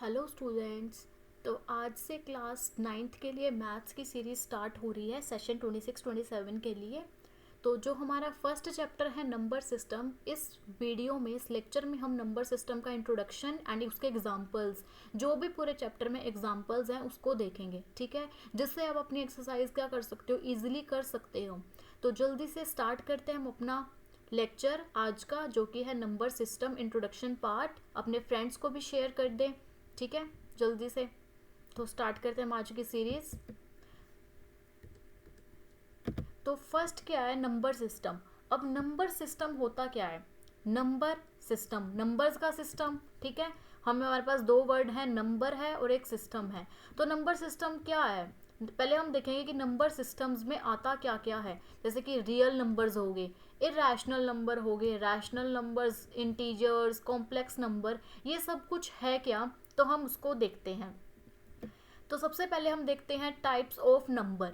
Hello students. तो आज से क्लास 9th के लिए मैथ्स की सीरीज़ स्टार्ट हो रही है सेशन 26-27 के लिए। तो जो हमारा फर्स्ट चैप्टर है नंबर सिस्टम, इस वीडियो में इस लेक्चर में हम नंबर सिस्टम का इंट्रोडक्शन एंड उसके एग्जांपल्स, जो भी पूरे चैप्टर में एग्जांपल्स हैं उसको देखेंगे, ठीक है, जिससे आप अपनी एक्सरसाइज क्या कर सकते हो, ईजिली कर सकते हो। तो जल्दी से स्टार्ट करते हैं हम अपना लेक्चर आज का, जो कि है नंबर सिस्टम इंट्रोडक्शन पार्ट। अपने फ्रेंड्स को भी शेयर कर दें, ठीक है, जल्दी से। तो स्टार्ट करते हैं हम आज की सीरीज। तो फर्स्ट क्या है, नंबर सिस्टम। अब नंबर सिस्टम होता क्या है? नंबर सिस्टम, नंबर्स का सिस्टम, ठीक है। हमारे पास दो वर्ड है, नंबर है और एक सिस्टम है। तो नंबर सिस्टम क्या है, पहले हम देखेंगे कि नंबर सिस्टम्स में आता क्या क्या है। जैसे कि रियल नंबर्स हो गए, इरेशनल नंबर हो गए, rational numbers, integers, complex number, ये सब कुछ है क्या, तो हम उसको देखते हैं। तो सबसे पहले हम देखते हैं types of number.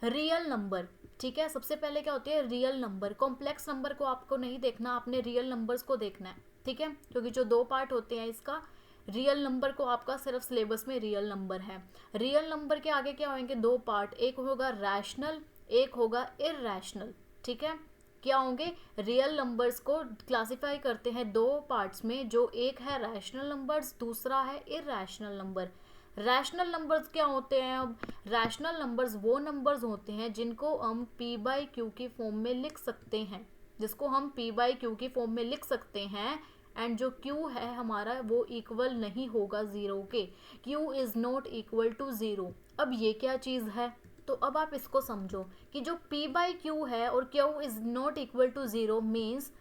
Real number, ठीक है, सबसे पहले क्या होती है, रियल नंबर। कॉम्प्लेक्स नंबर को आपको नहीं देखना, आपने रियल नंबर्स को देखना है, ठीक है, क्योंकि जो दो पार्ट होते हैं इसका, रियल नंबर को आपका सिर्फ सिलेबस में रियल नंबर है। रियल नंबर के आगे क्या होंगे, दो पार्ट, एक होगा रैशनल, एक होगा इररैशनल, ठीक है। क्या होंगे, रियल नंबर्स को क्लासिफाई करते हैं दो पार्ट्स में, जो एक है रैशनल नंबर्स, दूसरा है इररैशनल नंबर। रैशनल नंबर्स क्या होते हैं? अब रैशनल नंबर्स वो नंबर्स होते हैं जिनको हम p बाई क्यू की फॉर्म में लिख सकते हैं, जिसको हम p बाई क्यू की फॉर्म में लिख सकते हैं। एंड जो q है हमारा, वो इक्वल नहीं होगा ज़ीरो के, q is not equal to zero. अब ये क्या चीज़ है, तो अब आप इसको समझो कि जो p बाई क्यू है और q is not equal to zero means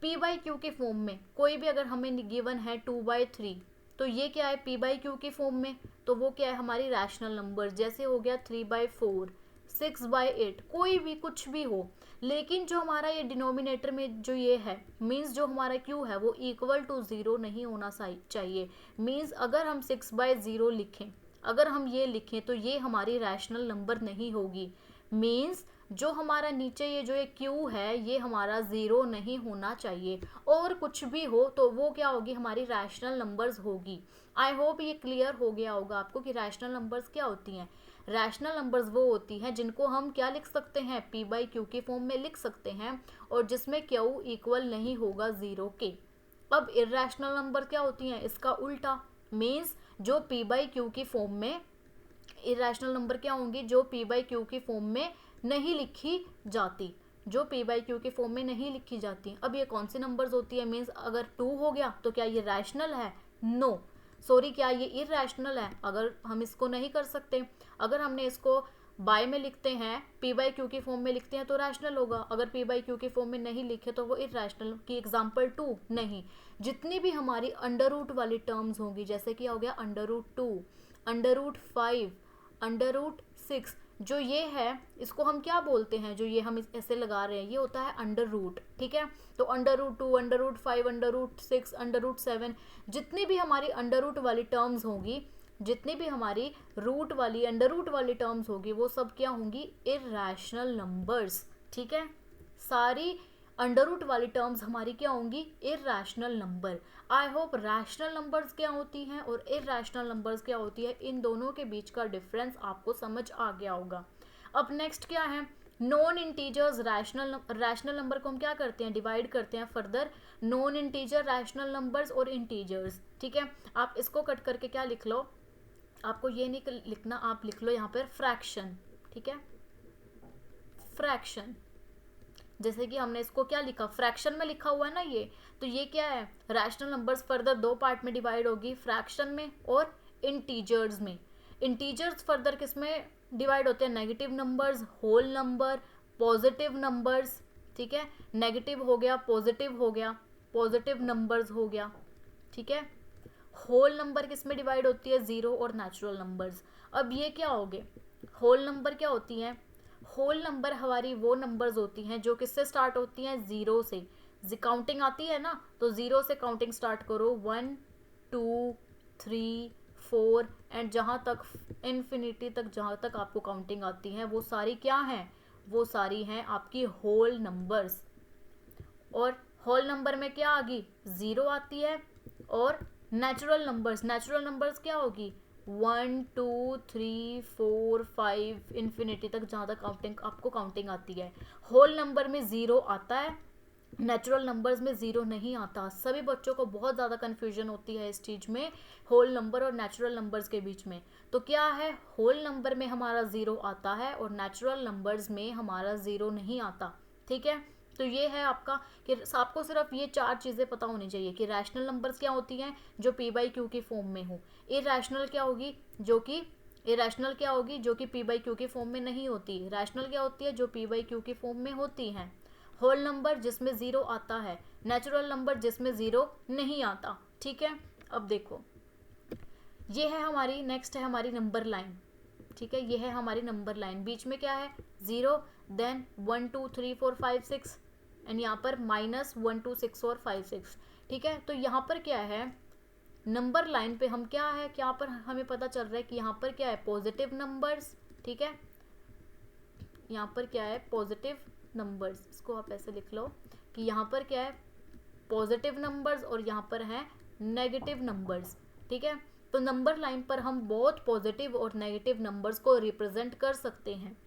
p by q के फॉर्म में कोई भी अगर हमें गिवन है 2/3, तो ये क्या है, p बाई क्यू के फॉर्म में, तो वो क्या है, हमारी रैशनल नंबर। जैसे हो गया 3/4, 6/8, कोई भी कुछ भी हो। लेकिन जो हमारा ये डिनोमिनेटर में जो ये है, मीन्स जो हमारा q है वो इक्वल टू ज़ीरो नहीं होना चाहिए। मीन्स अगर हम 6/0 लिखें, अगर हम ये लिखें, तो ये हमारी रैशनल नंबर नहीं होगी। मीन्स जो हमारा नीचे ये जो एक क्यू है, ये हमारा ज़ीरो नहीं होना चाहिए, और कुछ भी हो तो वो क्या होगी, हमारी रैशनल नंबर्स होगी। आई होप ये क्लियर हो गया होगा आपको कि रैशनल नंबर्स क्या होती हैं। रैशनल नंबर्स वो होती हैं जिनको हम क्या लिख सकते हैं, p बाई क्यू के फॉर्म में लिख सकते हैं, और जिसमें q इक्वल नहीं होगा ज़ीरो के। अब इर्रेशनल नंबर क्या होती हैं, इसका उल्टा। मीन्स जो p बाई क्यू की फॉर्म में, इरेशनल नंबर क्या होंगी, जो p बाई क्यू की फॉर्म में नहीं लिखी जाती, जो p बाई क्यू के फॉर्म में नहीं लिखी जाती। अब ये कौन सी नंबर्स होती है, मीन्स अगर 2 हो गया तो क्या ये रैशनल है? नो सॉरी, क्या ये इरेशनल है? अगर हम इसको नहीं कर सकते, अगर हमने इसको बाय में लिखते हैं, p बाई क्यू की फॉर्म में लिखते हैं तो रैशनल होगा, अगर p बाई क्यू की फॉर्म में नहीं लिखे तो वो इरेशनल की। एग्जाम्पल 2 नहीं। जितनी भी हमारी अंडर रूट वाली टर्म्स होंगी, जैसे कि हो गया under root 2, under root 5, under root 6, जो ये है इसको हम क्या बोलते हैं, जो ये हम ऐसे लगा रहे हैं, ये होता है अंडर रूट, ठीक है। तो under root 2, under root 5, under root 6, under root 7, जितनी भी हमारी अंडर रूट वाली टर्म्स होंगी, जितनी भी हमारी रूट वाली अंडर रूट वाली टर्म्स होगी, वो सब क्या होंगी, इरेशनल नंबर्स, ठीक है। सारी अंडर रूट वाली टर्म्स हमारी क्या होंगी, irrational number. I hope rational numbers क्या होती हैं और इरेशनल नंबर्स क्या होती है, इन दोनों के बीच का डिफरेंस आपको समझ आ गया होगा। अब नेक्स्ट क्या है, नॉन इंटीजर्स रैशनल नंबर को हम क्या करते हैं, डिवाइड करते हैं further, non integer, rational numbers और इंटीजर्स, ठीक है। आप इसको कट करके क्या लिख लो, आपको ये नहीं लिखना, आप लिख लो यहाँ पर फ्रैक्शन, ठीक है, फ्रैक्शन। जैसे कि हमने इसको क्या लिखा, फ्रैक्शन में लिखा हुआ है ना ये, तो ये क्या है, रैशनल नंबर्स फर्दर दो पार्ट में डिवाइड होगी, फ्रैक्शन में और इंटीजर्स में। इंटीजर्स फर्दर किस में डिवाइड होते हैं, negative numbers, whole number, positive numbers, ठीक है। नेगेटिव हो गया, पॉजिटिव हो गया, पॉजिटिव नंबर्स हो गया, ठीक है। होल नंबर किस में डिवाइड होती है, ज़ीरो और नेचुरल नंबर्स। अब ये क्या हो गए, होल नंबर क्या होती हैं, होल नंबर हमारी वो नंबर्स होती हैं जो किससे स्टार्ट होती हैं, ज़ीरो से। काउंटिंग आती है ना, तो ज़ीरो से काउंटिंग स्टार्ट करो, 1 2 3 4, एंड जहाँ तक इन्फिनिटी तक, जहाँ तक आपको काउंटिंग आती है, वो सारी क्या हैं, वो सारी हैं आपकी होल नंबर्स। और होल नंबर में क्या आ गई, ज़ीरो आती है और नेचुरल नंबर्स क्या होगी 1 2 3 4 5 इन्फिनिटी तक, जहाँ तक आपको काउंटिंग आती है। होल नंबर में 0 आता है, नेचुरल नंबर्स में 0 नहीं आता। सभी बच्चों को बहुत ज़्यादा कन्फ्यूजन होती है इस चीज़ में, होल नंबर और नेचुरल नंबर्स के बीच में। तो क्या है, होल नंबर में हमारा 0 आता है और नेचुरल नंबर्स में हमारा 0 नहीं आता। ठीक है, तो ये है आपका कि आपको सिर्फ ये 4 चीज़ें पता होनी चाहिए कि रैशनल नंबर्स क्या होती हैं जो पी बाई क्यू की फॉर्म में हो, इरैशनल क्या होगी जो कि पी बाई क्यू की फॉर्म में नहीं होती, रैशनल क्या होती है जो पी बाई क्यू की फॉर्म में होती हैं, होल नंबर जिसमें 0 आता है, नेचुरल नंबर जिसमें 0 नहीं आता। ठीक है, अब देखो ये है हमारी, नेक्स्ट है हमारी नंबर लाइन। ठीक है, ये है हमारी नंबर लाइन, बीच में क्या है 0, देन 1 2 3 4 5 6 एंड यहाँ पर -1 2 6 और 5 6। ठीक है, तो यहाँ पर क्या है नंबर लाइन पे हम क्या है, यहाँ पर हमें पता चल रहा है कि यहाँ पर क्या है पॉजिटिव नंबर्स। ठीक है, यहाँ पर क्या है पॉजिटिव नंबर्स, इसको आप ऐसे लिख लो कि यहाँ पर क्या है पॉजिटिव नंबर्स और यहाँ पर है नेगेटिव नंबर्स। ठीक है, तो नंबर लाइन पर हम बहुत पॉजिटिव और नेगेटिव नंबर्स को रिप्रेजेंट कर सकते हैं।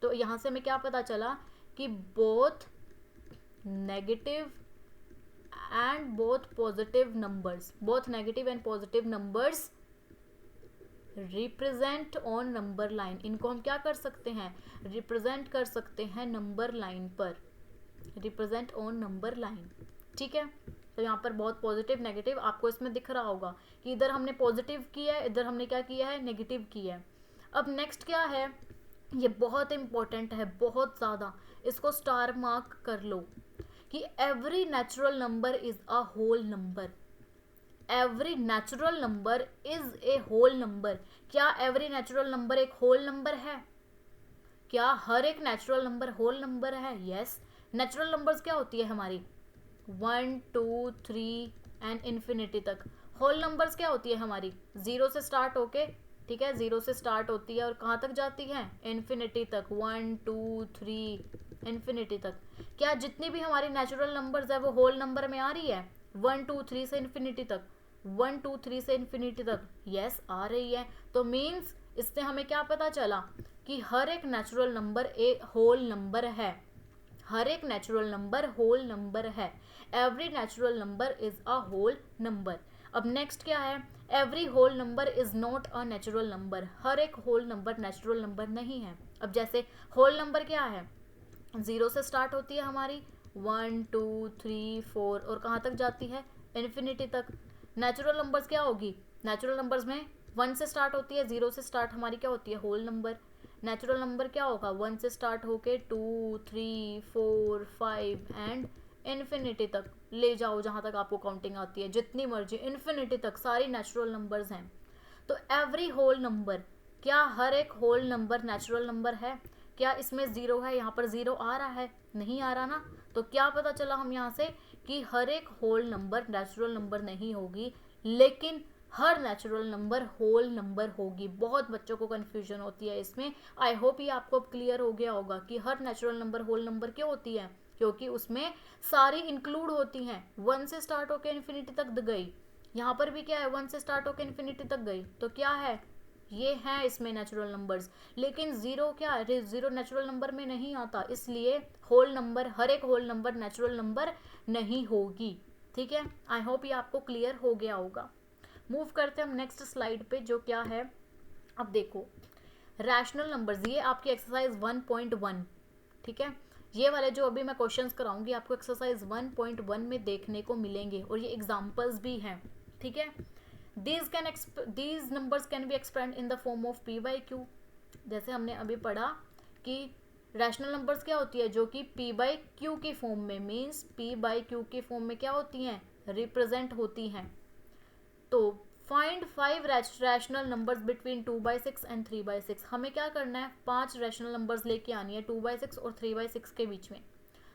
तो यहाँ से हमें क्या पता चला कि both negative and both positive and positive numbers represent on number line. इनको हम क्या कर सकते हैं, रिप्रेजेंट कर सकते हैं नंबर लाइन पर, रिप्रेजेंट ऑन नंबर लाइन। ठीक है, तो यहाँ पर बहुत पॉजिटिव नेगेटिव आपको इसमें दिख रहा होगा कि इधर हमने पॉजिटिव किया है, इधर हमने क्या किया है नेगेटिव किया है। अब नेक्स्ट क्या है, ये बहुत इंपॉर्टेंट है, बहुत ज़्यादा, इसको स्टार मार्क कर लो कि every natural number is a whole number. Every natural number is a whole number. क्या एवरी नेचुरल नंबर एक होल नंबर है? क्या हर एक नेचुरल नंबर होल नंबर है? यस। नेचुरल नंबर्स क्या होती है हमारी 1 2 3 एंड इन्फिनिटी तक। होल नंबर्स क्या होती है हमारी 0 से स्टार्ट होके, ठीक है 0 से स्टार्ट होती है और कहाँ तक जाती है इन्फिनिटी तक, 1 2 3 इन्फिनिटी तक। क्या जितनी भी हमारी नेचुरल नंबर्स है वो होल नंबर में आ रही है 1 2 3 से इन्फिनिटी तक, 1 2 3 से इन्फिनिटी तक? यस आ रही है। तो मीन्स इससे हमें क्या पता चला कि हर एक नेचुरल नंबर एक होल नंबर है, हर एक नेचुरल नंबर होल नंबर है। Every natural number is a whole number. अब नेक्स्ट क्या है, every whole number is not a natural number. हर एक होल नंबर नेचुरल नंबर नहीं है। अब जैसे होल नंबर क्या है 0 से स्टार्ट होती है हमारी 1 2 3 4 और कहाँ तक जाती है इन्फिनिटी तक। नेचुरल नंबर्स क्या होगी, नेचुरल नंबर्स में 1 से स्टार्ट होती है, 0 से स्टार्ट हमारी क्या होती है होल नंबर। नेचुरल नंबर क्या होगा 1 से स्टार्ट होके 2 3 4 5 एंड इन्फिनिटी तक ले जाओ, जहाँ तक आपको काउंटिंग आती है जितनी मर्जी इन्फिनिटी तक सारी नेचुरल नंबर्स हैं। तो एवरी होल नंबर, क्या हर एक होल नंबर नेचुरल नंबर है? क्या इसमें 0 है, यहाँ पर 0 आ रहा है? नहीं आ रहा ना। तो क्या पता चला हम यहाँ से कि हर एक होल नंबर नेचुरल नंबर नहीं होगी, लेकिन हर नेचुरल नंबर होल नंबर होगी। बहुत बच्चों को कन्फ्यूजन होती है इसमें। आई होप ये आपको क्लियर हो गया होगा कि हर नेचुरल नंबर होल नंबर क्यों होती है, क्योंकि उसमें सारी इंक्लूड होती हैं। 1 से स्टार्ट होकर इन्फिनिटी तक गई, यहाँ पर भी क्या है 1 से स्टार्ट होकर इन्फिनिटी तक गई, तो क्या है ये है इसमें नेचुरल नंबर्स। लेकिन 0 क्या, 0 नेचुरल नंबर में नहीं आता, इसलिए होल नंबर, हर एक होल नंबर नेचुरल नंबर नहीं होगी। ठीक है, आई होप ये आपको क्लियर हो गया होगा। मूव करते हैं हम नेक्स्ट स्लाइड पे, जो क्या है अब देखो रैशनल नंबर्स। ये आपकी एक्सरसाइज 1.1, ठीक है, ये वाले जो अभी मैं क्वेश्चंस कराऊंगी आपको एक्सरसाइज 1.1 में देखने को मिलेंगे और ये एग्जांपल्स भी हैं। ठीक है, these numbers can be expressed in the form of p by q। जैसे हमने अभी पढ़ा कि रैशनल नंबर्स क्या होती है जो कि p by q की फॉर्म में, मीन्स p by q की फॉर्म में क्या होती हैं रिप्रेजेंट होती हैं। तो find 5 rational numbers between 2/6 and 3/6। हमें क्या करना है 5 रैशनल नंबर्स लेके आनी है 2/6 और 3/6 के बीच में।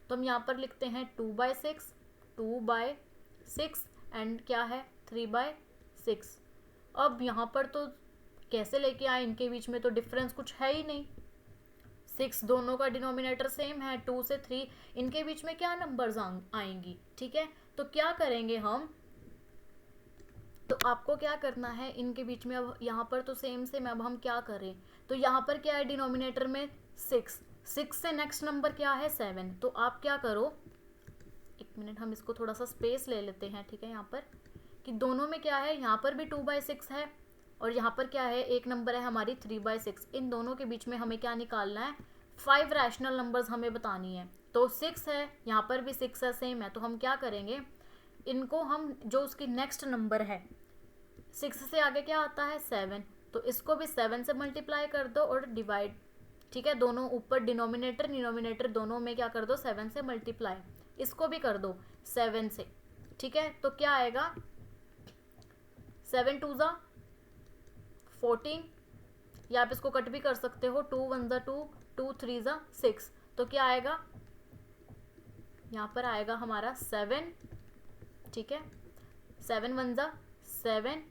तो हम यहाँ पर लिखते हैं 2/6 2/6 एंड क्या है 3/6। अब यहाँ पर तो कैसे लेके आए, इनके बीच में तो डिफरेंस कुछ है ही नहीं, 6 दोनों का डिनोमिनेटर सेम है, 2 से 3 इनके बीच में क्या नंबर्स आएंगी। ठीक है, तो क्या करेंगे हम, तो आपको क्या करना है इनके बीच में, अब यहाँ पर तो सेम सेम, अब हम क्या करें, तो यहाँ पर क्या है डिनोमिनेटर में 6 से नेक्स्ट नंबर क्या है 7, तो आप क्या करो, एक मिनट हम इसको थोड़ा सा स्पेस ले लेते हैं, ठीक है, यहाँ पर कि दोनों में क्या है, यहाँ पर भी 2/6 है और यहाँ पर क्या है एक नंबर है हमारी 3/6, इन दोनों के बीच में हमें क्या निकालना है, 5 रैशनल नंबर्स हमें बतानी है। तो 6 है, यहाँ पर भी 6 है, सेम है, तो हम क्या करेंगे, इनको हम जो उसकी नेक्स्ट नंबर है 6 से आगे क्या आता है 7, तो इसको भी 7 से मल्टीप्लाई कर दो और डिवाइड, ठीक है, दोनों ऊपर डिनोमिनेटर दोनों में क्या कर दो 7 से मल्टीप्लाई, इसको भी कर दो 7 से, ठीक है, तो क्या आएगा 7 2 ज़ा 14, या आप इसको कट भी कर सकते हो, 2 1 ज़ा 2, 2 3 ज़ा 6, तो क्या आएगा, यहाँ पर आएगा हमारा 7, ठीक है, 7 1 ज़ा 7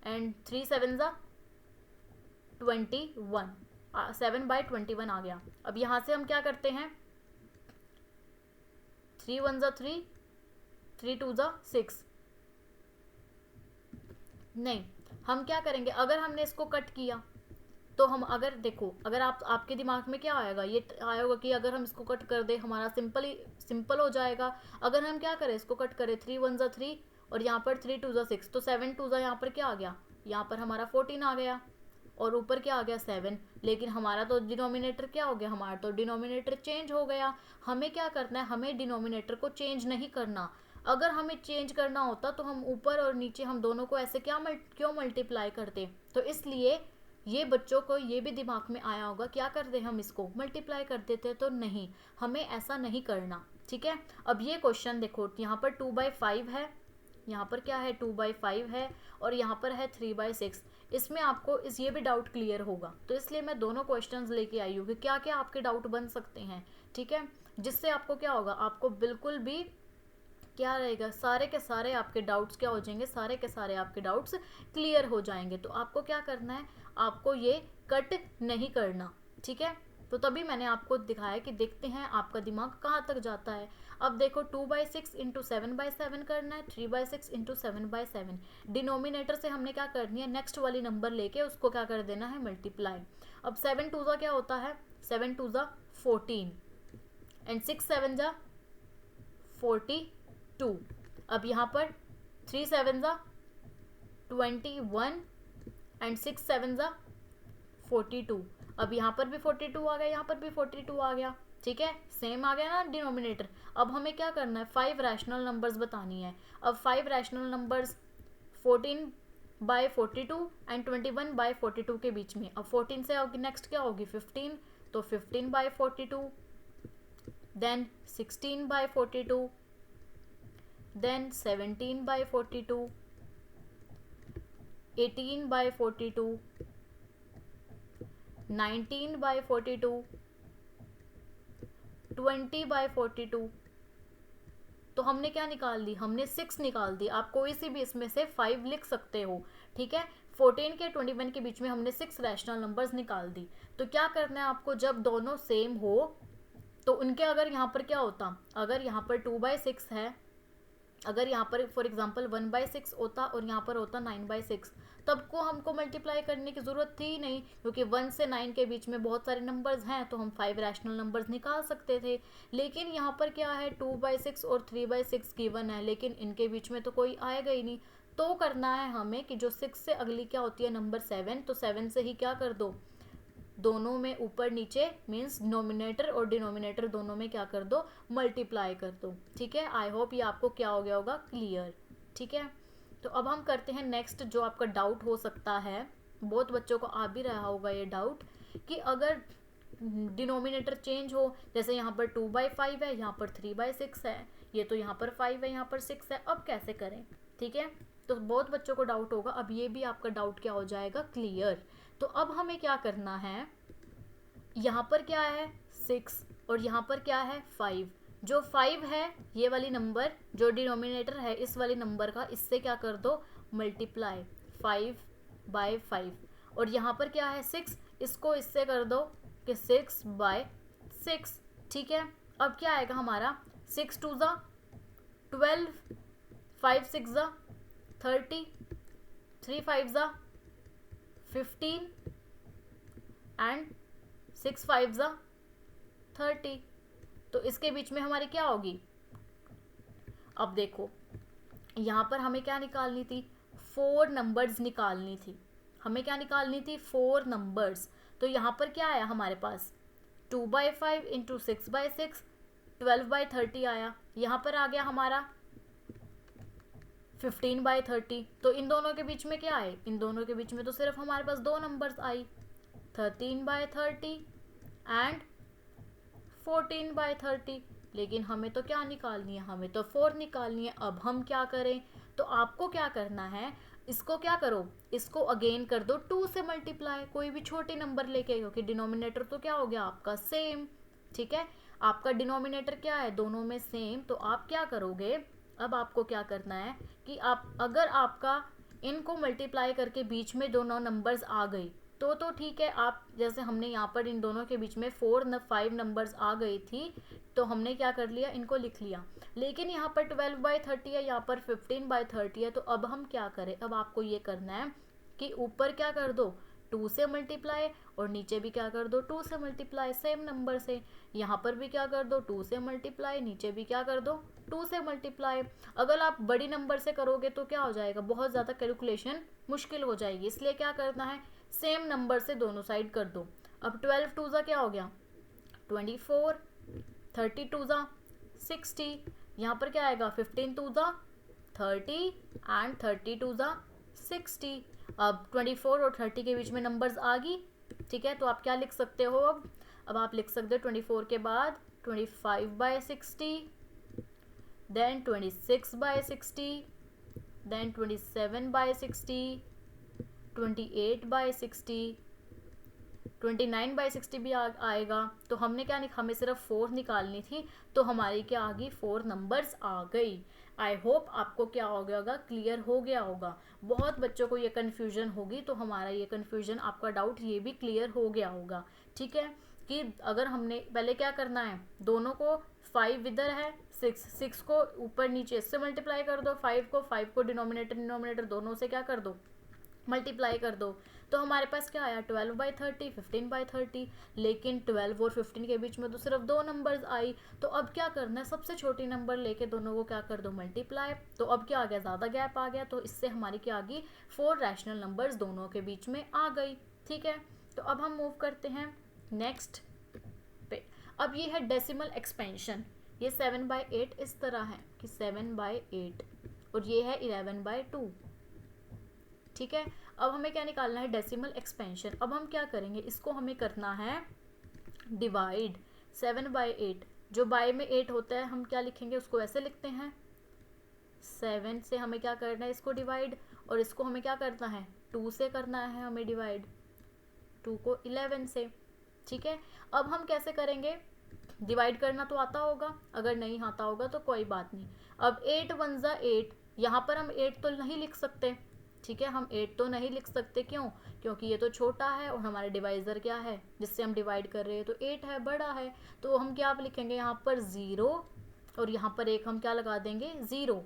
एंड 3 7 ज़ा 21, 7/21 आ गया। अब यहाँ से हम क्या करते हैं, 3 1 ज़ा 3, 3 2 ज़ा 6, नहीं हम क्या करेंगे, अगर हमने इसको कट किया तो हम, अगर देखो, अगर आपके दिमाग में क्या आएगा, ये आएगा कि अगर हम इसको कट कर दे हमारा सिंपल हो जाएगा। अगर हम क्या करें, इसको कट करें, 3 1 ज़ा 3 और यहाँ पर 3 2 ज़ा 6, तो 7 2 ज़ा यहाँ पर क्या आ गया, यहाँ पर हमारा 14 आ गया और ऊपर क्या आ गया 7, लेकिन हमारा तो डिनोमिनेटर क्या हो गया, हमारा तो डिनोमिनेटर चेंज हो गया। हमें क्या करना है, हमें डिनोमिनेटर को चेंज नहीं करना। अगर हमें चेंज करना होता तो हम ऊपर और नीचे हम दोनों को ऐसे क्यों मल्टीप्लाई करते, तो इसलिए ये बच्चों को ये भी दिमाग में आया होगा, क्या करते हम इसको मल्टीप्लाई कर देते, तो नहीं, हमें ऐसा नहीं करना, ठीक है। अब ये क्वेश्चन देखो, यहाँ पर 2/5 है, यहाँ पर क्या है 2/5 है और यहाँ पर है 3/6, इसमें आपको ये भी डाउट क्लियर होगा, तो इसलिए मैं दोनों क्वेश्चंस लेके आई हूँ कि क्या क्या आपके डाउट बन सकते हैं, ठीक है, जिससे आपको क्या होगा, आपको बिल्कुल भी क्या रहेगा, सारे के सारे आपके डाउट्स क्या हो जाएंगे, सारे के सारे आपके डाउट्स क्लियर हो जाएंगे। तो आपको क्या करना है, आपको ये कट नहीं करना, ठीक है। तो तभी मैंने आपको दिखाया कि देखते हैं आपका दिमाग कहाँ तक जाता है। अब देखो 2/6 इंटू 7/7 करना है, 3/6 इंटू 7/7, डिनोमिनेटर से हमने क्या करनी है, नेक्स्ट वाली नंबर लेके उसको क्या कर देना है मल्टीप्लाई। अब 7 2 ज़ा क्या होता है, 7 2 ज़ा 14 एंड 6 7 ज़ा 42। अब यहाँ पर 3 7 ज़ा 21 एंड 6 7 ज़ा 42। अब यहाँ पर भी 42 आ गया, यहाँ पर भी 42 आ गया, ठीक है, सेम आ गया ना डिनोमिनेटर। अब हमें क्या करना है, 5 रैशनल नंबर्स बतानी है। अब 5 रैशनल नंबर्स 14/42 एंड 21/42 के बीच में। अब 14 से नेक्स्ट क्या होगी 15, तो 15/42, देन 16/42, देन 17/42, 18/42, 19/42, 20/42। तो हमने क्या निकाल दी, हमने 6 निकाल दी। आप कोई सी भी इसमें से 5 लिख सकते हो, ठीक है। 14 के 21 के बीच में हमने 6 रैशनल नंबर्स निकाल दी। तो क्या करना है आपको, जब दोनों सेम हो तो उनके, अगर यहाँ पर क्या होता, अगर यहाँ पर 2/6 है, अगर यहाँ पर फॉर एग्जांपल 1/6 होता और यहाँ पर होता 9/6, तब को हमको मल्टीप्लाई करने की ज़रूरत थी ही नहीं, क्योंकि 1 से 9 के बीच में बहुत सारे नंबर्स हैं, तो हम 5 रैशनल नंबर्स निकाल सकते थे। लेकिन यहाँ पर क्या है 2/6 और 3/6 गिवन है, लेकिन इनके बीच में तो कोई आएगा ही नहीं। तो करना है हमें कि जो 6 से अगली क्या होती है नंबर 7, तो 7 से ही क्या कर दो, दोनों में ऊपर नीचे मीन्स नोमिनेटर और डिनोमिनेटर दोनों में क्या कर दो, मल्टीप्लाई कर दो, ठीक है। आई होप ये आपको क्या हो गया होगा क्लियर, ठीक है। तो अब हम करते हैं नेक्स्ट, जो आपका डाउट हो सकता है, बहुत बच्चों को आ भी रहा होगा ये डाउट, कि अगर डिनोमिनेटर चेंज हो, जैसे यहाँ पर 2/5 है, यहाँ पर 3/6 है, ये तो यहाँ पर 5 है, यहाँ पर 6 है, अब कैसे करें, ठीक है। तो बहुत बच्चों को डाउट होगा, अब ये भी आपका डाउट क्या हो जाएगा क्लियर। तो अब हमें क्या करना है, यहाँ पर क्या है 6 और यहाँ पर क्या है 5। जो 5 है ये वाली नंबर, जो डिनोमिनेटर है इस वाली नंबर का, इससे क्या कर दो मल्टीप्लाई 5/5, और यहाँ पर क्या है 6, इसको इससे कर दो कि 6/6, ठीक है। अब क्या आएगा हमारा, 6 2 ज़ा 12, 5 6 ज़ा 30, 3 5 ज़ा 15 एंड 6 5 ज़ा 30। तो इसके बीच में हमारी क्या होगी, अब देखो यहाँ पर हमें क्या निकालनी थी, 4 नंबर्स निकालनी थी, हमें क्या निकालनी थी, 4 नंबर्स। तो यहाँ पर क्या आया हमारे पास, 2/5 इंटू 6/6 12/30 आया। यहाँ पर आ गया हमारा 15/30। तो इन दोनों के बीच में क्या है, इन दोनों के बीच में तो सिर्फ हमारे पास 2 नंबर्स आई, 13/30 एंड 14/30। लेकिन हमें तो क्या निकालनी है, हमें तो 4 निकालनी है। अब हम क्या करें, तो आपको क्या करना है, इसको क्या करो, इसको अगेन कर दो 2 से मल्टीप्लाई, कोई भी छोटे नंबर लेके, क्योंकि डिनोमिनेटर तो क्या हो गया आपका सेम, ठीक है, आपका डिनोमिनेटर क्या है, दोनों में सेम। तो आप क्या करोगे, अब आपको क्या करना है कि आप अगर आपका इनको मल्टीप्लाई करके बीच में दोनों नंबर्स आ गई तो ठीक है, आप जैसे हमने यहाँ पर इन दोनों के बीच में 5 नंबर्स आ गई थी, तो हमने क्या कर लिया, इनको लिख लिया। लेकिन यहाँ पर 12/30 है, यहाँ पर 15/30 है। तो अब हम क्या करें, अब आपको ये करना है कि ऊपर क्या कर दो 2 से मल्टीप्लाई, और नीचे भी क्या कर दो 2 से मल्टीप्लाई, सेम नंबर से। यहाँ पर भी क्या कर दो 2 से मल्टीप्लाई, नीचे भी क्या कर दो 2 से मल्टीप्लाई। अगर आप बड़ी नंबर से करोगे तो क्या हो जाएगा, बहुत ज़्यादा कैलकुलेशन मुश्किल हो जाएगी, इसलिए क्या करना है, सेम नंबर से दोनों साइड कर दो। अब 12 2 ज़ा क्या हो गया 24, 32 ज़ा 60, यहाँ पर क्या आएगा 15 2 ज़ा 30 एंड 32 ज़ा 60। अब 24 और 30 के बीच में नंबर्स आ गई, ठीक है, तो आप क्या लिख सकते हो, अब आप लिख सकते हो 24 के बाद 25/60, देन 26/60, देन 27/60, 28/60, 29/60 भी आएगा। तो हमने क्या हमें सिर्फ 4 निकालनी थी, तो हमारी क्या आ गई 4 नंबर्स आ गई। आई होप आपको क्या हो गया होगा, क्लियर हो गया होगा। बहुत बच्चों को ये कन्फ्यूजन होगी, तो हमारा ये कन्फ्यूजन, आपका डाउट ये भी क्लियर हो गया होगा, ठीक है। कि अगर हमने पहले क्या करना है, दोनों को 5 इधर है, 6 को ऊपर नीचे इससे मल्टीप्लाई कर दो, 5 को डिनोमिनेटर दोनों से क्या कर दो मल्टीप्लाई कर दो। तो हमारे पास क्या आया 12/30, 15/30। लेकिन 12 और 15 के बीच में तो सिर्फ 2 नंबर्स आई। तो अब क्या करना है, सबसे छोटी नंबर लेके दोनों को क्या कर दो मल्टीप्लाई। तो अब क्या आ गया, ज़्यादा गैप आ गया, तो इससे हमारी क्या आ गई 4 रैशनल नंबर्स दोनों के बीच में आ गई, ठीक है। तो अब हम मूव करते हैं नेक्स्ट पे। अब ये है डेसिमल एक्सपेंशन। ये 7/8 इस तरह है कि 7/8, और ये है 11/2, ठीक है। अब हमें क्या निकालना है, डेसिमल एक्सपेंशन। अब हम क्या करेंगे, इसको हमें करना है डिवाइड। 7/8, जो बाय में 8 होता है हम क्या लिखेंगे, उसको ऐसे लिखते हैं, 7 से हमें क्या करना है इसको डिवाइड, और इसको हमें क्या करना है 2 से करना है हमें डिवाइड, 2 को 11 से, ठीक है। अब हम कैसे करेंगे, डिवाइड करना तो आता होगा, अगर नहीं आता होगा तो कोई बात नहीं। अब 8 1 ज़ा 8, यहाँ पर हम 8 तो नहीं लिख सकते, ठीक है, हम 8 तो नहीं लिख सकते, क्यों, क्योंकि ये तो छोटा है और हमारा डिवाइज़र क्या है जिससे हम डिवाइड कर रहे हैं, तो 8 है, बड़ा है। तो हम क्या लिखेंगे यहाँ पर 0, और यहाँ पर एक हम क्या लगा देंगे 0।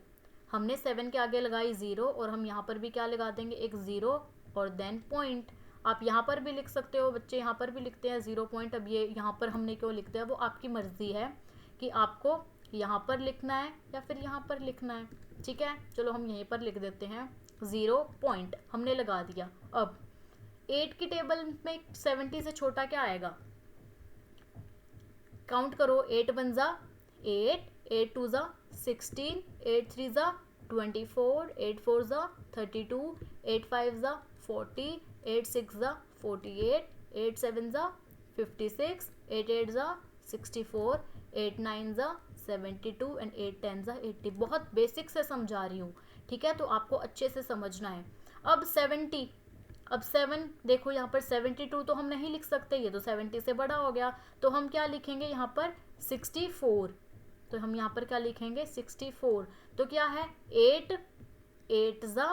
हमने 7 के आगे लगाई 0, और हम यहाँ पर भी क्या लगा देंगे एक 0 और देन पॉइंट। आप यहाँ पर भी लिख सकते हो, बच्चे यहाँ पर भी लिखते हैं 0 पॉइंट। अब ये यहाँ पर हमने क्यों लिखते हैं वो आपकी मर्ज़ी है कि आपको यहाँ पर लिखना है या फिर यहाँ पर लिखना है, ठीक है। चलो हम यहीं पर लिख देते हैं 0 पॉइंट, हमने लगा दिया। अब 8 की टेबल में 70 से छोटा क्या आएगा, काउंट करो, 8 1 ज़ा 8, 8 2 ज़ा 16, 8 3 ज़ा 24, 8 4 ज़ा 32, 8 5 ज़ा 40, 8 6 ज़ा 48, 8 7 ज़ा 56, 8 8 ज़ा 64, 8 9 ज़ा 72 एंड 8 10 ज़ा 80। बहुत बेसिक से समझा रही हूँ, ठीक है, तो आपको अच्छे से समझना है। अब 70, अब 7 देखो यहाँ पर 72 तो हम नहीं लिख सकते, ये तो 70 से बड़ा हो गया, तो हम क्या लिखेंगे यहाँ पर 64। तो हम यहाँ पर क्या लिखेंगे 64। तो क्या है 8 8 ज़ा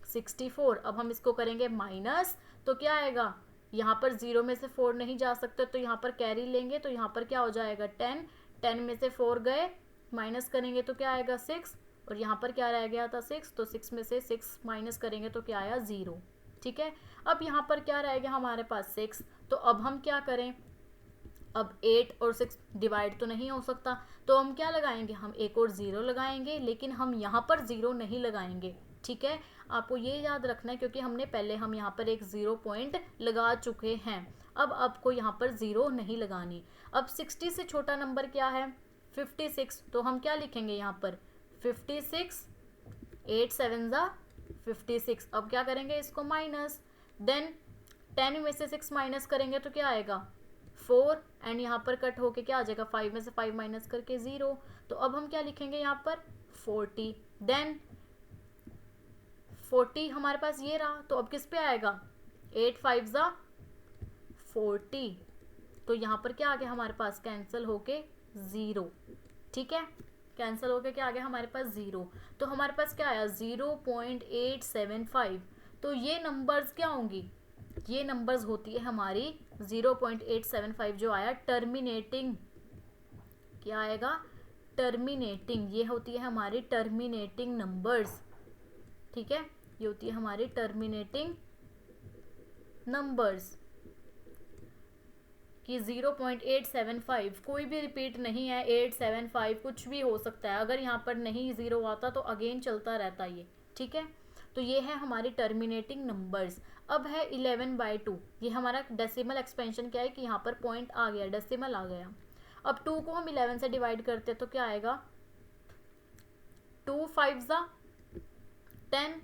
64। अब हम इसको करेंगे माइनस, तो क्या आएगा, यहाँ पर 0 में से 4 नहीं जा सकते, तो यहाँ पर कैरी लेंगे, तो यहाँ पर क्या हो जाएगा 10, 10 में से 4 गए, माइनस करेंगे तो क्या आएगा 6, और यहाँ पर क्या रह गया था 6, तो 6 में से 6 माइनस करेंगे तो क्या आया 0। ठीक है, अब यहाँ पर क्या रह गया हमारे पास 6, तो अब हम क्या करें, अब 8 और 6 डिवाइड तो नहीं हो सकता, तो हम क्या लगाएंगे, हम एक और 0 लगाएंगे, लेकिन हम यहाँ पर 0 नहीं लगाएंगे। ठीक है, आपको ये याद रखना है क्योंकि हमने पहले हम यहाँ पर एक 0 पॉइंट लगा चुके हैं। अब आपको यहाँ पर 0 नहीं लगानी। अब 60 से छोटा नंबर क्या है, 56, तो हम क्या लिखेंगे यहाँ पर 56, 8 7 जा 56। अब क्या करेंगे इसको माइनस, देन 10 में से 6 माइनस करेंगे तो क्या आएगा 4, एंड यहाँ पर कट होके क्या आ जाएगा 5 में से 5 माइनस करके 0। तो अब हम क्या लिखेंगे यहाँ पर 40, देन 40 हमारे पास ये रहा, तो अब किस पे आएगा 8 5 जा 40, तो यहाँ पर क्या आ गया हमारे पास कैंसिल होके 0। ठीक है, कैंसिल होके क्या आ गया हमारे पास 0, तो हमारे पास क्या आया 0.875। तो ये नंबर्स क्या होंगी, ये नंबर्स होती है हमारी 0.875 जो आया टर्मिनेटिंग, क्या आएगा टर्मिनेटिंग, ये होती है हमारी टर्मिनेटिंग नंबर्स। ठीक है, ये होती है हमारी टर्मिनेटिंग नंबर्स कि 0.875 कोई भी रिपीट नहीं है, 875 कुछ भी हो सकता है, अगर यहाँ पर नहीं 0 आता तो अगेन चलता रहता ये। ठीक है, तो ये है हमारी टर्मिनेटिंग नंबर्स। अब है 11/2, ये हमारा डेसिमल एक्सपेंशन क्या है कि यहाँ पर पॉइंट आ गया, डेसिमल आ गया। अब 2 को हम 11 से डिवाइड करते हैं तो क्या आएगा 2 5 जा 10,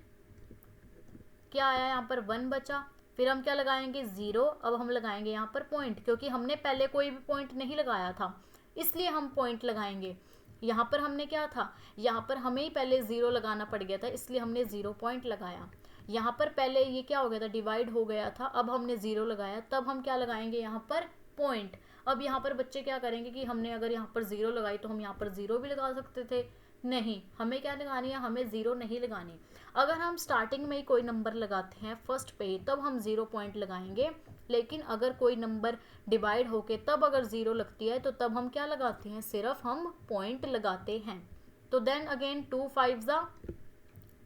क्या आया यहाँ पर 1 बचा, फिर हम क्या लगाएंगे 0। अब हम लगाएंगे यहाँ पर पॉइंट, क्योंकि हमने पहले कोई भी पॉइंट नहीं लगाया था इसलिए हम पॉइंट लगाएंगे। यहाँ पर हमने क्या था, यहाँ पर हमें ही पहले 0 लगाना पड़ गया था इसलिए हमने 0 पॉइंट लगाया। यहाँ पर पहले ये क्या हो गया था, डिवाइड हो गया था, अब हमने 0 लगाया, तब हम क्या लगाएंगे यहाँ पर पॉइंट। अब यहाँ पर बच्चे क्या करेंगे कि हमने अगर यहाँ पर 0 लगाई तो हम यहाँ पर 0 भी लगा सकते थे, नहीं, हमें क्या लगानी है, हमें 0 नहीं लगानी। अगर हम स्टार्टिंग में ही कोई नंबर लगाते हैं फर्स्ट पे तब हम 0 पॉइंट लगाएंगे, लेकिन अगर कोई नंबर डिवाइड होके तब अगर 0 लगती है तो तब हम क्या लगाते हैं, सिर्फ हम पॉइंट लगाते हैं। तो देन अगेन 2 5 जा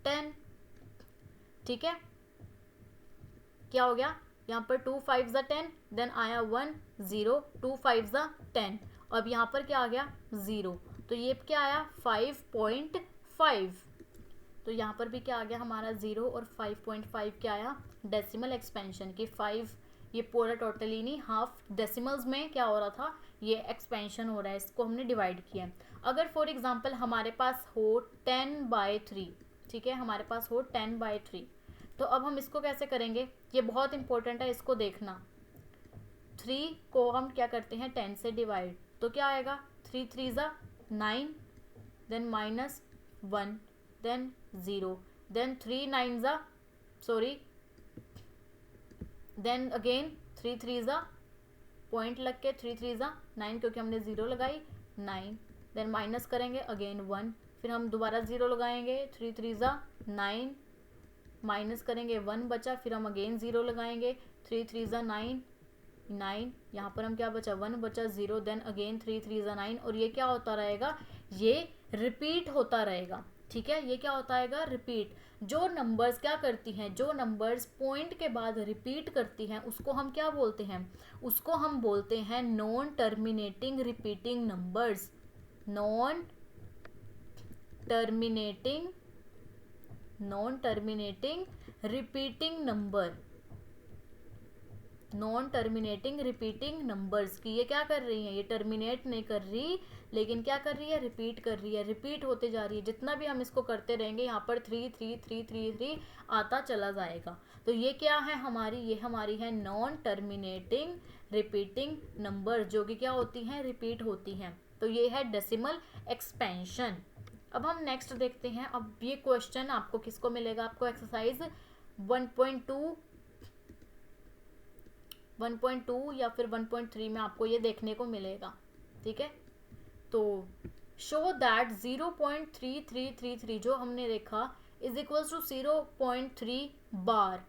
10। ठीक है, क्या हो गया यहाँ पर 2 5 जा 10, देन आया 1 0, 2 5 जा 10, अब यहाँ पर क्या आ गया 0, तो ये क्या आया 5.5। तो यहाँ पर भी क्या आ गया हमारा 0 और 5.5 क्या आया डेसिमल एक्सपेंशन की 5, ये पूरा टोटली नहीं, हाफ डेसिमल्स में क्या हो रहा था, ये एक्सपेंशन हो रहा है, इसको हमने डिवाइड किया। अगर फॉर एग्जांपल हमारे पास हो 10/3, ठीक है, हमारे पास हो 10/3, तो अब हम इसको कैसे करेंगे, ये बहुत इंपॉर्टेंट है, इसको देखना। 3 को हम क्या करते हैं 10 से डिवाइड, तो क्या आएगा 3 3 जा 9, देन माइनस 1, देन 0, देन 3 9 जा देन अगेन 3 3 जा पॉइंट लग के 3 3 जा 9, क्योंकि हमने 0 लगाई 9, देन माइनस करेंगे अगेन 1, फिर हम दोबारा 0 लगाएंगे 3 3 जा 9, माइनस करेंगे 1 बचा, फिर हम अगेन 0 लगाएंगे 3 3 जा 9 9, यहाँ पर हम क्या बचा 1 बचा 0, देन अगेन 3 3 जा 9, और ये क्या होता रहेगा, ये रिपीट होता रहेगा। ठीक है, ये क्या होता रहेगा रिपीट। जो नंबर्स क्या करती हैं, जो नंबर्स पॉइंट के बाद रिपीट करती हैं उसको हम क्या बोलते हैं, उसको हम बोलते हैं non terminating repeating numbers. Non terminating repeating number, non terminating repeating numbers की ये क्या कर रही हैं, ये टर्मिनेट नहीं कर रही, लेकिन क्या कर रही है, रिपीट कर रही है, रिपीट होते जा रही है। जितना भी हम इसको करते रहेंगे यहाँ पर 3 3 3 3 3 आता चला जाएगा। तो ये क्या है हमारी, ये हमारी है नॉन टर्मिनेटिंग रिपीटिंग नंबर, जो कि क्या होती हैं, रिपीट होती हैं। तो ये है डेसिमल एक्सपेंशन। अब हम नेक्स्ट देखते हैं। अब ये क्वेश्चन आपको किसको मिलेगा, आपको एक्सरसाइज 1.2 या फिर 1.3 में आपको ये देखने को मिलेगा। ठीक है, तो शो दैट 0.3333 जो हमने देखा इज इक्वल्स टू 0.3 बार।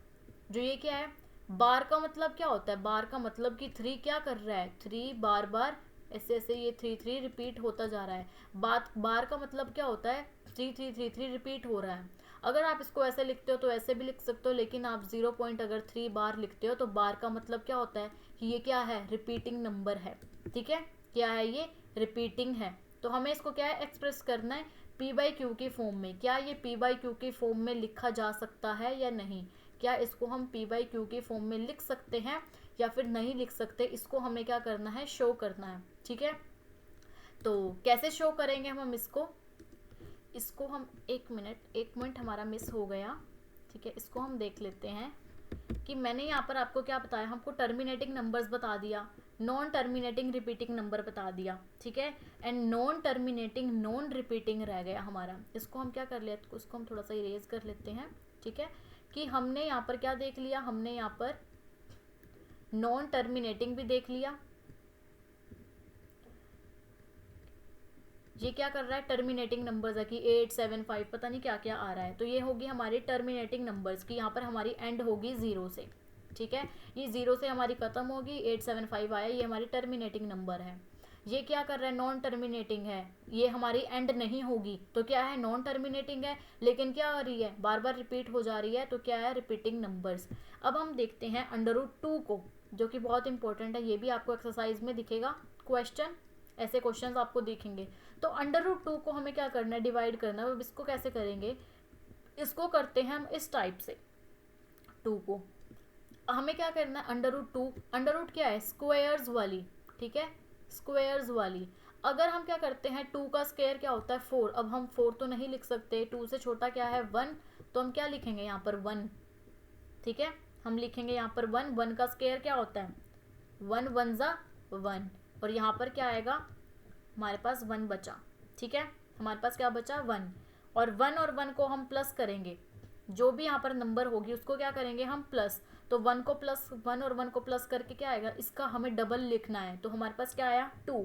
जो ये क्या है, बार का मतलब क्या होता है, बार का मतलब कि 3 क्या कर रहा है, 3 बार बार ऐसे ऐसे ये 3 3 रिपीट होता जा रहा है। बार का मतलब क्या होता है, 3333 रिपीट हो रहा है। अगर आप इसको ऐसे लिखते हो तो ऐसे भी लिख सकते हो, लेकिन आप 0.3 बार लिखते हो तो बार का मतलब क्या होता है कि ये क्या है, रिपीटिंग नंबर है। ठीक है, क्या है ये, रिपीटिंग है। तो हमें इसको क्या है, एक्सप्रेस करना है पी बाई क्यू की फॉर्म में। क्या ये पी बाई क्यू की फॉर्म में लिखा जा सकता है या नहीं, क्या इसको हम पी बाई क्यू की फॉर्म में लिख सकते हैं या फिर नहीं लिख सकते, इसको हमें क्या करना है, शो करना है। ठीक है, तो कैसे शो करेंगे हम इसको हम एक मिनट हमारा मिस हो गया। ठीक है, इसको हम देख लेते हैं कि मैंने यहाँ पर आपको क्या बताया, हमको टर्मिनेटिंग नंबर्स बता दिया, नॉन टर्मिनेटिंग रिपीटिंग नंबर बता दिया। ठीक है, and non terminating non repeating रह गया हमारा। इसको हम क्या कर लेते, उसको हम थोड़ा सा इरेज कर लेते हैं। ठीक है, कि हमने यहाँ पर क्या देख लिया, हमने यहाँ पर नॉन टर्मिनेटिंग भी देख लिया। ये क्या कर रहा है, टर्मिनेटिंग नंबर्स है कि 8 7 5 पता नहीं क्या क्या आ रहा है, तो ये होगी हमारी टर्मिनेटिंग नंबर्स की, यहाँ पर हमारी एंड होगी 0 से। ठीक है, ये 0 से हमारी खत्म होगी, 8 7 5 आया, ये हमारी टर्मिनेटिंग नंबर है। ये क्या कर रहा है, नॉन टर्मिनेटिंग है, ये हमारी एंड नहीं होगी, तो क्या है, नॉन टर्मिनेटिंग है, लेकिन क्या हो रही है, बार बार रिपीट हो जा रही है, तो क्या है, रिपीटिंग नंबर्स। अब हम देखते हैं √2 को, जो कि बहुत इंपॉर्टेंट है, ये भी आपको एक्सरसाइज में दिखेगा क्वेश्चन, ऐसे क्वेश्चंस आपको दिखेंगे। तो √2 को हमें क्या करना है, डिवाइड करना है। अब इसको कैसे करेंगे, इसको करते हैं हम इस टाइप से, 2 को हमें क्या करना है, √2, अंडर क्या है, स्क्वायर्स वाली। ठीक है, स्क्वायर्स वाली। अगर हम क्या करते हैं, 2 का स्क्वायर क्या होता है, 4। अब हम 4 तो नहीं लिख सकते, 2 से छोटा क्या है, 1, तो हम क्या लिखेंगे यहाँ पर 1। ठीक है, हम लिखेंगे यहाँ पर 1, 1 का स्क्वायर क्या होता है, 1 1 ज़ा 1, और यहाँ पर क्या आएगा, हमारे पास 1 बचा। ठीक है, हमारे पास क्या बचा, 1, और 1 और 1 को हम प्लस करेंगे, जो भी यहाँ पर नंबर होगी उसको क्या करेंगे हम प्लस, तो 1 को प्लस, 1 और 1 को प्लस करके क्या आएगा, इसका हमें डबल लिखना है, तो हमारे पास क्या आया, 2।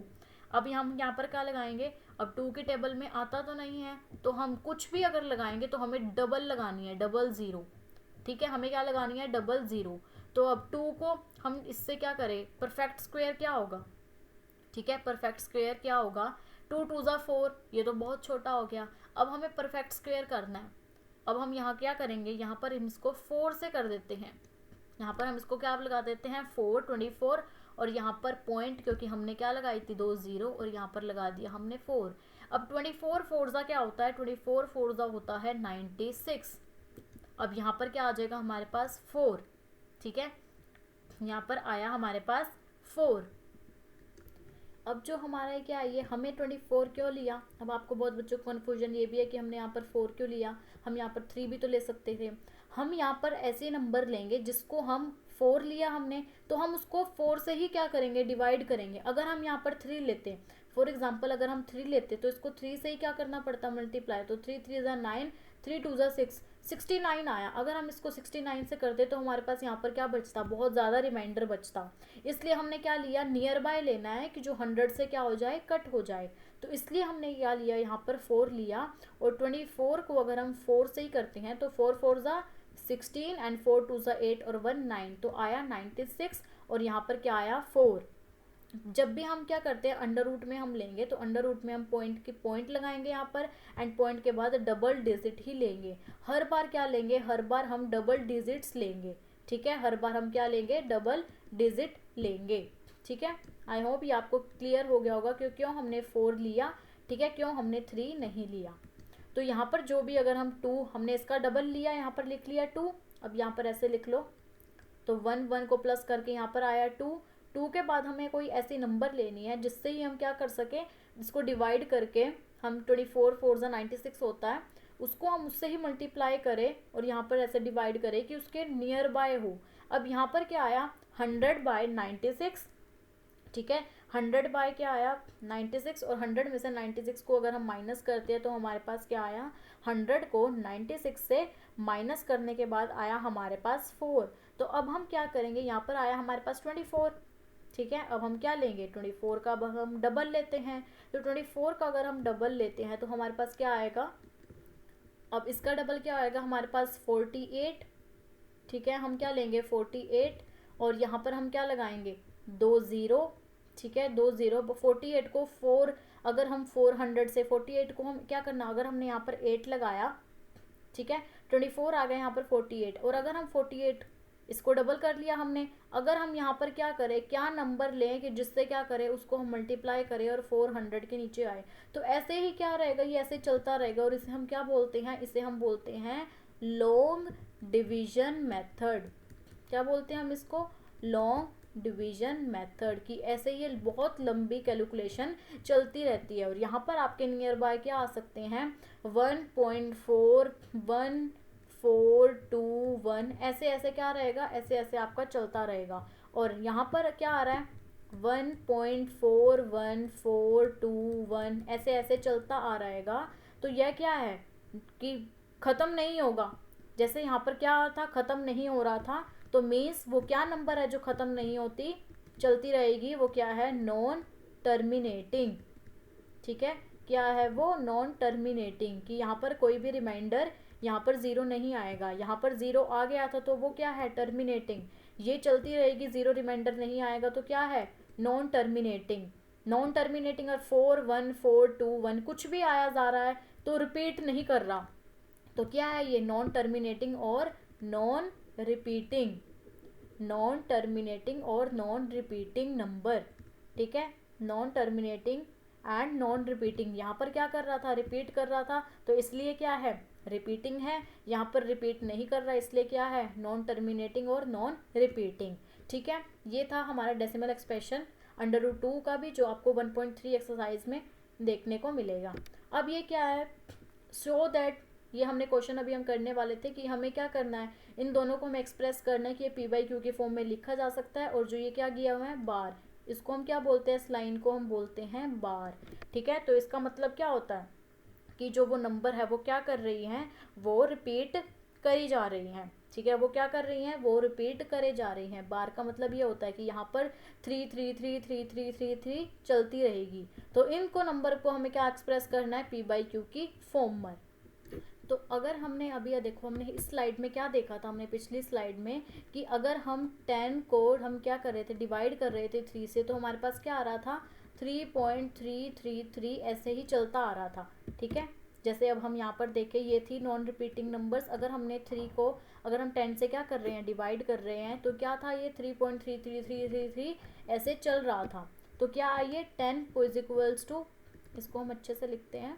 अब हम यहाँ पर क्या लगाएंगे, अब 2 की टेबल में आता तो नहीं है, तो हम कुछ भी अगर लगाएंगे तो हमें डबल लगानी है, 00। ठीक है, हमें क्या लगानी है, 00। तो अब 2 को हम इससे क्या करें, परफेक्ट स्क्वायर क्या होगा। ठीक है, परफेक्ट स्क्वायर क्या होगा, 2 2 ज़ा 4, ये तो बहुत छोटा हो गया। अब हमें परफेक्ट स्क्वायर करना है। अब हम यहाँ क्या करेंगे, यहाँ पर हम इसको 4 से कर देते हैं, यहाँ पर हम इसको क्या लगा देते हैं, 4 24, और यहाँ पर पॉइंट, क्योंकि हमने क्या लगाई थी, 2 0, और यहाँ पर लगा दिया हमने 4। अब 24 4 ज़ा क्या होता है, 24 4 ज़ा होता है 96। अब यहाँ पर क्या आ जाएगा हमारे पास, 4। ठीक है, यहाँ पर आया हमारे पास 4। अब जो हमारा क्या है, ये हमें 24 क्यों लिया, अब आपको बहुत बच्चों को कन्फ्यूजन ये भी है कि हमने यहाँ पर 4 क्यों लिया, हम यहाँ पर 3 भी तो ले सकते थे। हम यहाँ पर ऐसे नंबर लेंगे जिसको हम 4 लिया हमने, तो हम उसको 4 से ही क्या करेंगे, डिवाइड करेंगे। अगर हम यहाँ पर 3 लेते, फॉर एग्जाम्पल अगर हम 3 लेते तो इसको 3 से ही क्या करना पड़ता, मल्टीप्लाई, तो 3 3 ज़ा 9, 3 2 ज़ा 6, 69 आया। अगर हम इसको 69 से करते तो हमारे पास यहाँ पर क्या बचता, बहुत ज़्यादा रिमाइंडर बचता। इसलिए हमने क्या लिया, नियर बाय लेना है कि जो 100 से क्या हो जाए, कट हो जाए, तो इसलिए हमने क्या लिया, यहाँ पर 4 लिया। और 24 को अगर हम 4 से ही करते हैं तो 4 4 ज़ा 16, एंड 4 2 ज़ा 8, और 1 9, तो आया 96, और यहाँ पर क्या आया, 4। जब भी हम क्या करते हैं, अंडर रूट में हम लेंगे, तो अंडर रूट में हम पॉइंट लगाएंगे यहाँ पर, एंड पॉइंट के बाद डबल डिजिट ही लेंगे। हर बार क्या लेंगे, हर बार हम डबल डिजिट्स लेंगे। ठीक है, हर बार हम क्या लेंगे, डबल डिजिट लेंगे। ठीक है, आई होप ये आपको क्लियर हो गया होगा क्यों हमने 4 लिया। ठीक है, क्यों हमने 3 नहीं लिया। तो यहाँ पर जो भी, अगर हम 2, हमने इसका डबल लिया, यहाँ पर लिख लिया 2। अब यहाँ पर ऐसे लिख लो, तो 1 1 को प्लस करके यहाँ पर आया 2। 2 के बाद हमें कोई ऐसी नंबर लेनी है जिससे ही हम क्या कर सकें, जिसको डिवाइड करके हम 24 4 ज़ा 96 होता है, उसको हम उससे ही मल्टीप्लाई करें और यहाँ पर ऐसे डिवाइड करें कि उसके नियर बाय हो। अब यहाँ पर क्या आया, 100/96। ठीक है, 100 बाय क्या आया, 96, और 100 में से 96 को अगर हम माइनस करते हैं तो हमारे पास क्या आया, 100 को 96 से माइनस करने के बाद आया हमारे पास 4। तो अब हम क्या करेंगे, यहाँ पर आया हमारे पास 24। ठीक है, अब हम क्या लेंगे, 24 का हम डबल लेते हैं, तो 24 का अगर हम डबल लेते हैं तो हमारे पास क्या आएगा, अब इसका डबल क्या आएगा हमारे पास, 48। ठीक है, हम क्या लेंगे, 48, और यहाँ पर हम क्या लगाएंगे, 2 0। ठीक है, 2 0। 48 को 4, अगर हम 400 से 48 को हम क्या करना, अगर हमने यहाँ पर 8 लगाया, ठीक है, 24 आ गया यहाँ पर 48, और अगर हम 48 इसको डबल कर लिया हमने, अगर हम यहाँ पर क्या करें, क्या नंबर लें कि जिससे क्या करें उसको हम मल्टीप्लाई करें और 400 के नीचे आए, तो ऐसे ही क्या रहेगा, ये ऐसे चलता रहेगा। और इसे हम क्या बोलते हैं, इसे हम बोलते हैं लॉन्ग डिवीजन मेथड। क्या बोलते हैं हम इसको, लॉन्ग डिवीजन मेथड की। ऐसे ये बहुत लंबी कैलकुलेशन चलती रहती है। और यहाँ पर आपके नियर बाय क्या आ सकते हैं, 1.4 1421, ऐसे ऐसे क्या रहेगा, ऐसे ऐसे आपका चलता रहेगा। और यहाँ पर क्या आ रहा है, 1.41421, ऐसे ऐसे चलता आ रहेगा। तो यह क्या है कि ख़त्म नहीं होगा। जैसे यहाँ पर क्या था, ख़त्म नहीं हो रहा था, तो मीन्स वो क्या नंबर है जो ख़त्म नहीं होती, चलती रहेगी, वो क्या है, नॉन टर्मिनेटिंग। ठीक है, क्या है वो, नॉन टर्मिनेटिंग, कि यहाँ पर कोई भी रिमाइंडर, यहाँ पर ज़ीरो नहीं आएगा। यहाँ पर ज़ीरो आ गया था तो वो क्या है, टर्मिनेटिंग, ये चलती रहेगी, ज़ीरो रिमाइंडर नहीं आएगा तो क्या है, नॉन टर्मिनेटिंग। नॉन टर्मिनेटिंग और 41421 कुछ भी आया जा रहा है तो रिपीट नहीं कर रहा, तो क्या है ये, नॉन टर्मिनेटिंग और नॉन रिपीटिंग, नॉन टर्मिनेटिंग और नॉन रिपीटिंग नंबर। ठीक है, non terminating and non repeating, यहाँ पर क्या कर रहा था, रिपीट कर रहा था, तो इसलिए क्या है, रिपीटिंग है। यहाँ पर रिपीट नहीं कर रहा, इसलिए क्या है, नॉन टर्मिनेटिंग और नॉन रिपीटिंग। ठीक है, ये था हमारा डेसिमल एक्सप्रेशन √2 का भी, जो आपको 1.3 एक्सरसाइज में देखने को मिलेगा। अब ये क्या है, सो दैट, ये हमने क्वेश्चन अभी हम करने वाले थे कि हमें क्या करना है, इन दोनों को हमें एक्सप्रेस करना है कि ये p/q के फॉर्म में लिखा जा सकता है। और जो ये क्या किया हुआ है, बार, इसको हम क्या बोलते हैं, इस लाइन को हम बोलते हैं बार। ठीक है, तो इसका मतलब क्या होता है कि जो वो नंबर है वो क्या कर रही हैं, वो रिपीट करी जा रही हैं। ठीक है, वो क्या कर रही हैं, वो रिपीट करे जा रही हैं। बार का मतलब ये होता है कि यहाँ पर 3 3 3 3 3 3 3 चलती रहेगी। तो इनको नंबर को हमें क्या एक्सप्रेस करना है, p/q की फॉर्म में। तो अगर हमने अभी यह देखो, हमने इस स्लाइड में क्या देखा था, हमने पिछली स्लाइड में कि अगर हम 10 को हम क्या कर रहे थे, डिवाइड कर रहे थे 3 से, तो हमारे पास क्या आ रहा था, 3.333 ऐसे ही चलता आ रहा था। ठीक है, जैसे अब हम यहाँ पर देखें, ये थी नॉन रिपीटिंग नंबर्स। अगर हमने 3 को, अगर हम 10 से क्या कर रहे हैं, डिवाइड कर रहे हैं, तो क्या था, ये 3.33333 ऐसे चल रहा था। तो क्या ये 10 को इज इक्वल्स टू, इसको हम अच्छे से लिखते हैं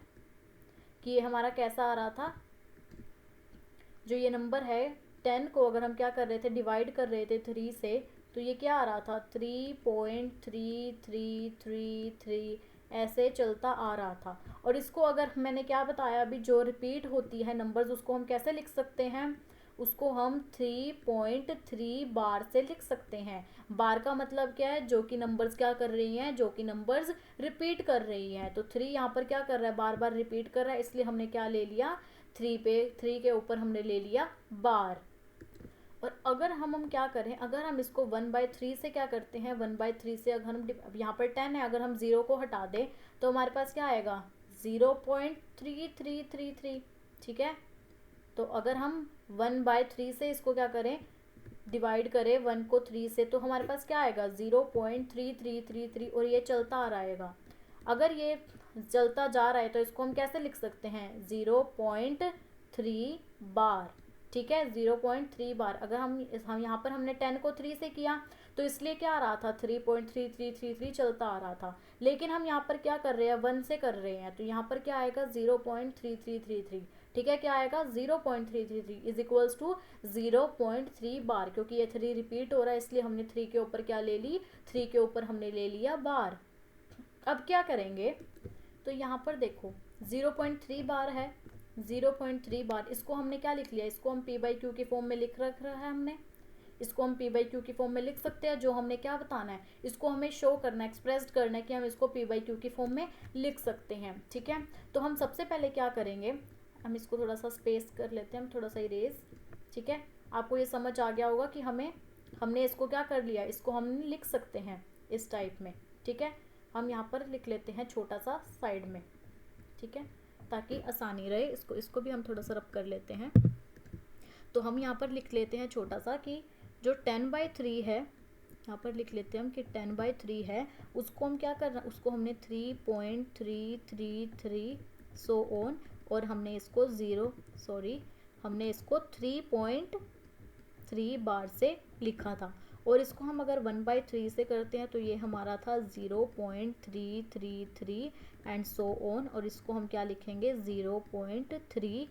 कि ये हमारा कैसा आ रहा था, जो ये नंबर है 10 को अगर हम क्या कर रहे थे, डिवाइड कर रहे थे 3 से, तो ये क्या आ रहा था, 3.3333 ऐसे चलता आ रहा था। और इसको अगर मैंने क्या बताया अभी, जो रिपीट होती है नंबर्स, उसको हम कैसे लिख सकते हैं, उसको हम 3.3 बार से लिख सकते हैं। बार का मतलब क्या है, जो कि नंबर्स क्या कर रही हैं, जो कि नंबर्स रिपीट कर रही हैं। तो 3 यहाँ पर क्या कर रहा है, बार बार रिपीट कर रहा है, इसलिए हमने क्या ले लिया, 3 के ऊपर हमने ले लिया बार। और अगर हम क्या करें, अगर हम इसको 1/3 से क्या करते हैं, 1/3 से अगर हम, यहाँ पर 10 है, अगर हम 0 को हटा दें तो हमारे पास क्या आएगा, 0.3333। ठीक है, तो अगर हम 1/3 से इसको क्या करें, डिवाइड करें 1 को 3 से, तो हमारे पास क्या आएगा, 0.3333, और ये चलता आ रहेगा। अगर ये चलता जा रहा है तो इसको हम कैसे लिख सकते हैं, 0.3 बार। ठीक है, 0.3 बार। अगर हम यहाँ पर हमने 10 को 3 से किया, तो इसलिए क्या आ रहा था, 3.3333 चलता आ रहा था। लेकिन हम यहाँ पर क्या कर रहे हैं, 1 से कर रहे हैं, तो यहाँ पर क्या आएगा, 0.3333। ठीक है, क्या आएगा, 0.333 इज इक्वल्स टू 0.3 बार, क्योंकि ये 3 रिपीट हो रहा है, इसलिए हमने 3 के ऊपर क्या ले ली, 3 के ऊपर हमने ले लिया बार। अब क्या करेंगे, तो यहाँ पर देखो 0.3 बार है, 0.3 बार, इसको हमने क्या लिख लिया, इसको हम p/q के फॉर्म में लिख रखा है हमने, इसको हम p/q की फॉर्म में लिख सकते हैं। जो हमने क्या बताना है, इसको हमें शो करना है, एक्सप्रेस करना है कि हम इसको p/q की फॉर्म में लिख सकते हैं। ठीक है, तो हम सबसे पहले क्या करेंगे, हम इसको थोड़ा सा स्पेस कर लेते हैं, हम थोड़ा सा इरेज। ठीक है, आपको ये समझ आ गया होगा कि हमने इसको क्या कर लिया, इसको हम लिख सकते हैं इस टाइप में। ठीक है, हम यहाँ पर लिख लेते हैं छोटा सा साइड में। ठीक है, ताकि आसानी रहे, इसको भी हम थोड़ा सा रब कर लेते हैं। तो हम यहाँ पर लिख लेते हैं छोटा सा कि जो 10/3 है, यहाँ पर लिख लेते हैं हम कि 10/3 है, उसको हम क्या कर रहे हैं, उसको हमने 3.333 सो ऑन, और हमने इसको हमने इसको 3.3 बार से लिखा था। और इसको हम अगर 1/3 से करते हैं तो ये हमारा था 0.333 एंड सो ऑन, और इसको हम क्या लिखेंगे 0.3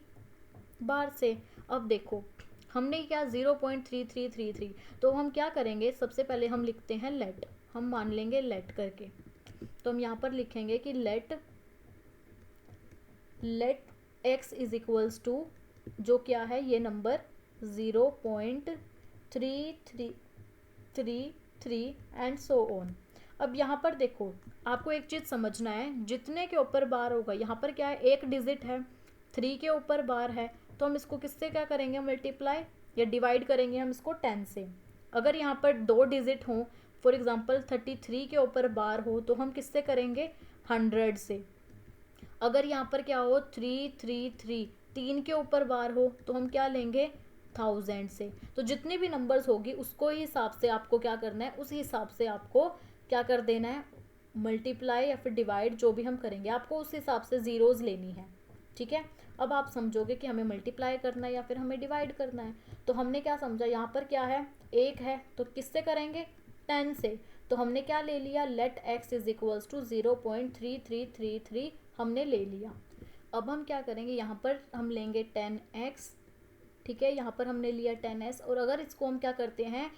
बार से। अब देखो हमने क्या 0.3333, तो हम क्या करेंगे, सबसे पहले हम लिखते हैं लेट, हम मान लेंगे लेट करके। तो हम यहाँ पर लिखेंगे कि let x is equals to, जो क्या है ये नंबर 0.3333 एंड सो ऑन। अब यहाँ पर देखो आपको एक चीज़ समझना है, जितने के ऊपर बार होगा, यहाँ पर क्या है एक डिजिट है, 3 के ऊपर बार है, तो हम इसको किससे क्या करेंगे मल्टीप्लाई या डिवाइड करेंगे हम इसको 10 से। अगर यहाँ पर 2 डिजिट हों, फॉर एग्जांपल 33 के ऊपर बार हो, तो हम किससे करेंगे 100 से। अगर यहाँ पर क्या हो 333 3 के ऊपर बार हो, तो हम क्या लेंगे 1000 से। तो जितनी भी नंबर्स होगी उसको ही हिसाब से आपको क्या करना है, उस हिसाब से आपको क्या कर देना है, मल्टीप्लाई या फिर डिवाइड, जो भी हम करेंगे आपको उस हिसाब से ज़ीरोज़ लेनी है। ठीक है, अब आप समझोगे कि हमें मल्टीप्लाई करना है या फिर हमें डिवाइड करना है। तो हमने क्या समझा, यहाँ पर क्या है एक है, तो किससे करेंगे 10 से। तो हमने क्या ले लिया, let x is equals to 0.3333 हमने ले लिया। अब हम क्या करेंगे, यहाँ पर हम लेंगे 10x, ठीक है, यहाँ पर हमने लिया 10s, और अगर इसको हम क्या करते हैं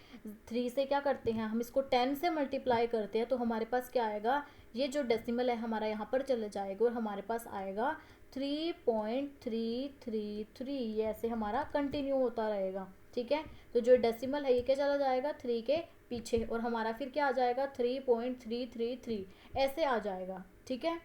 3 से क्या करते हैं, हम इसको 10 से मल्टीप्लाई करते हैं, तो हमारे पास क्या आएगा, ये जो डेसिमल है हमारा यहाँ पर चले जाएगा और हमारे पास आएगा 3.333। ये ऐसे हमारा कंटिन्यू होता रहेगा। ठीक है, तो जो डेसिमल है ये क्या चला जाएगा 3 के पीछे, और हमारा फिर क्या आ जाएगा 3.333 ऐसे आ जाएगा। ठीक है,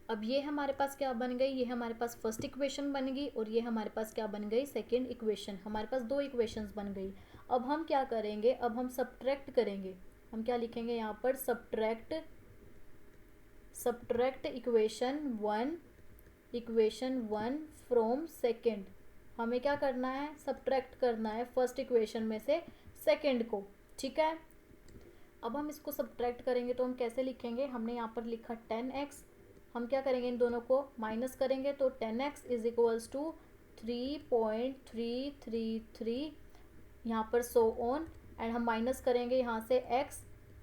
अब ये हमारे पास क्या बन गई, ये हमारे पास फर्स्ट इक्वेशन बन गई, और ये हमारे पास क्या बन गई सेकेंड इक्वेशन। हमारे पास 2 इक्वेशंस बन गई। अब हम क्या करेंगे, अब हम सब्ट्रैक्ट करेंगे। हम क्या लिखेंगे यहाँ पर, सब्ट्रैक्ट इक्वेशन 1 फ्रॉम सेकेंड। हमें क्या करना है, सब्ट्रैक्ट करना है फर्स्ट इक्वेशन में से सेकेंड को। ठीक है, अब हम इसको सब्ट्रैक्ट करेंगे तो हम कैसे लिखेंगे, हमने यहाँ पर लिखा 10x, हम क्या करेंगे इन दोनों को माइनस करेंगे, तो 10x इज इक्वल्स टू 3.333 यहाँ पर सो ऑन, एंड हम माइनस करेंगे यहाँ से x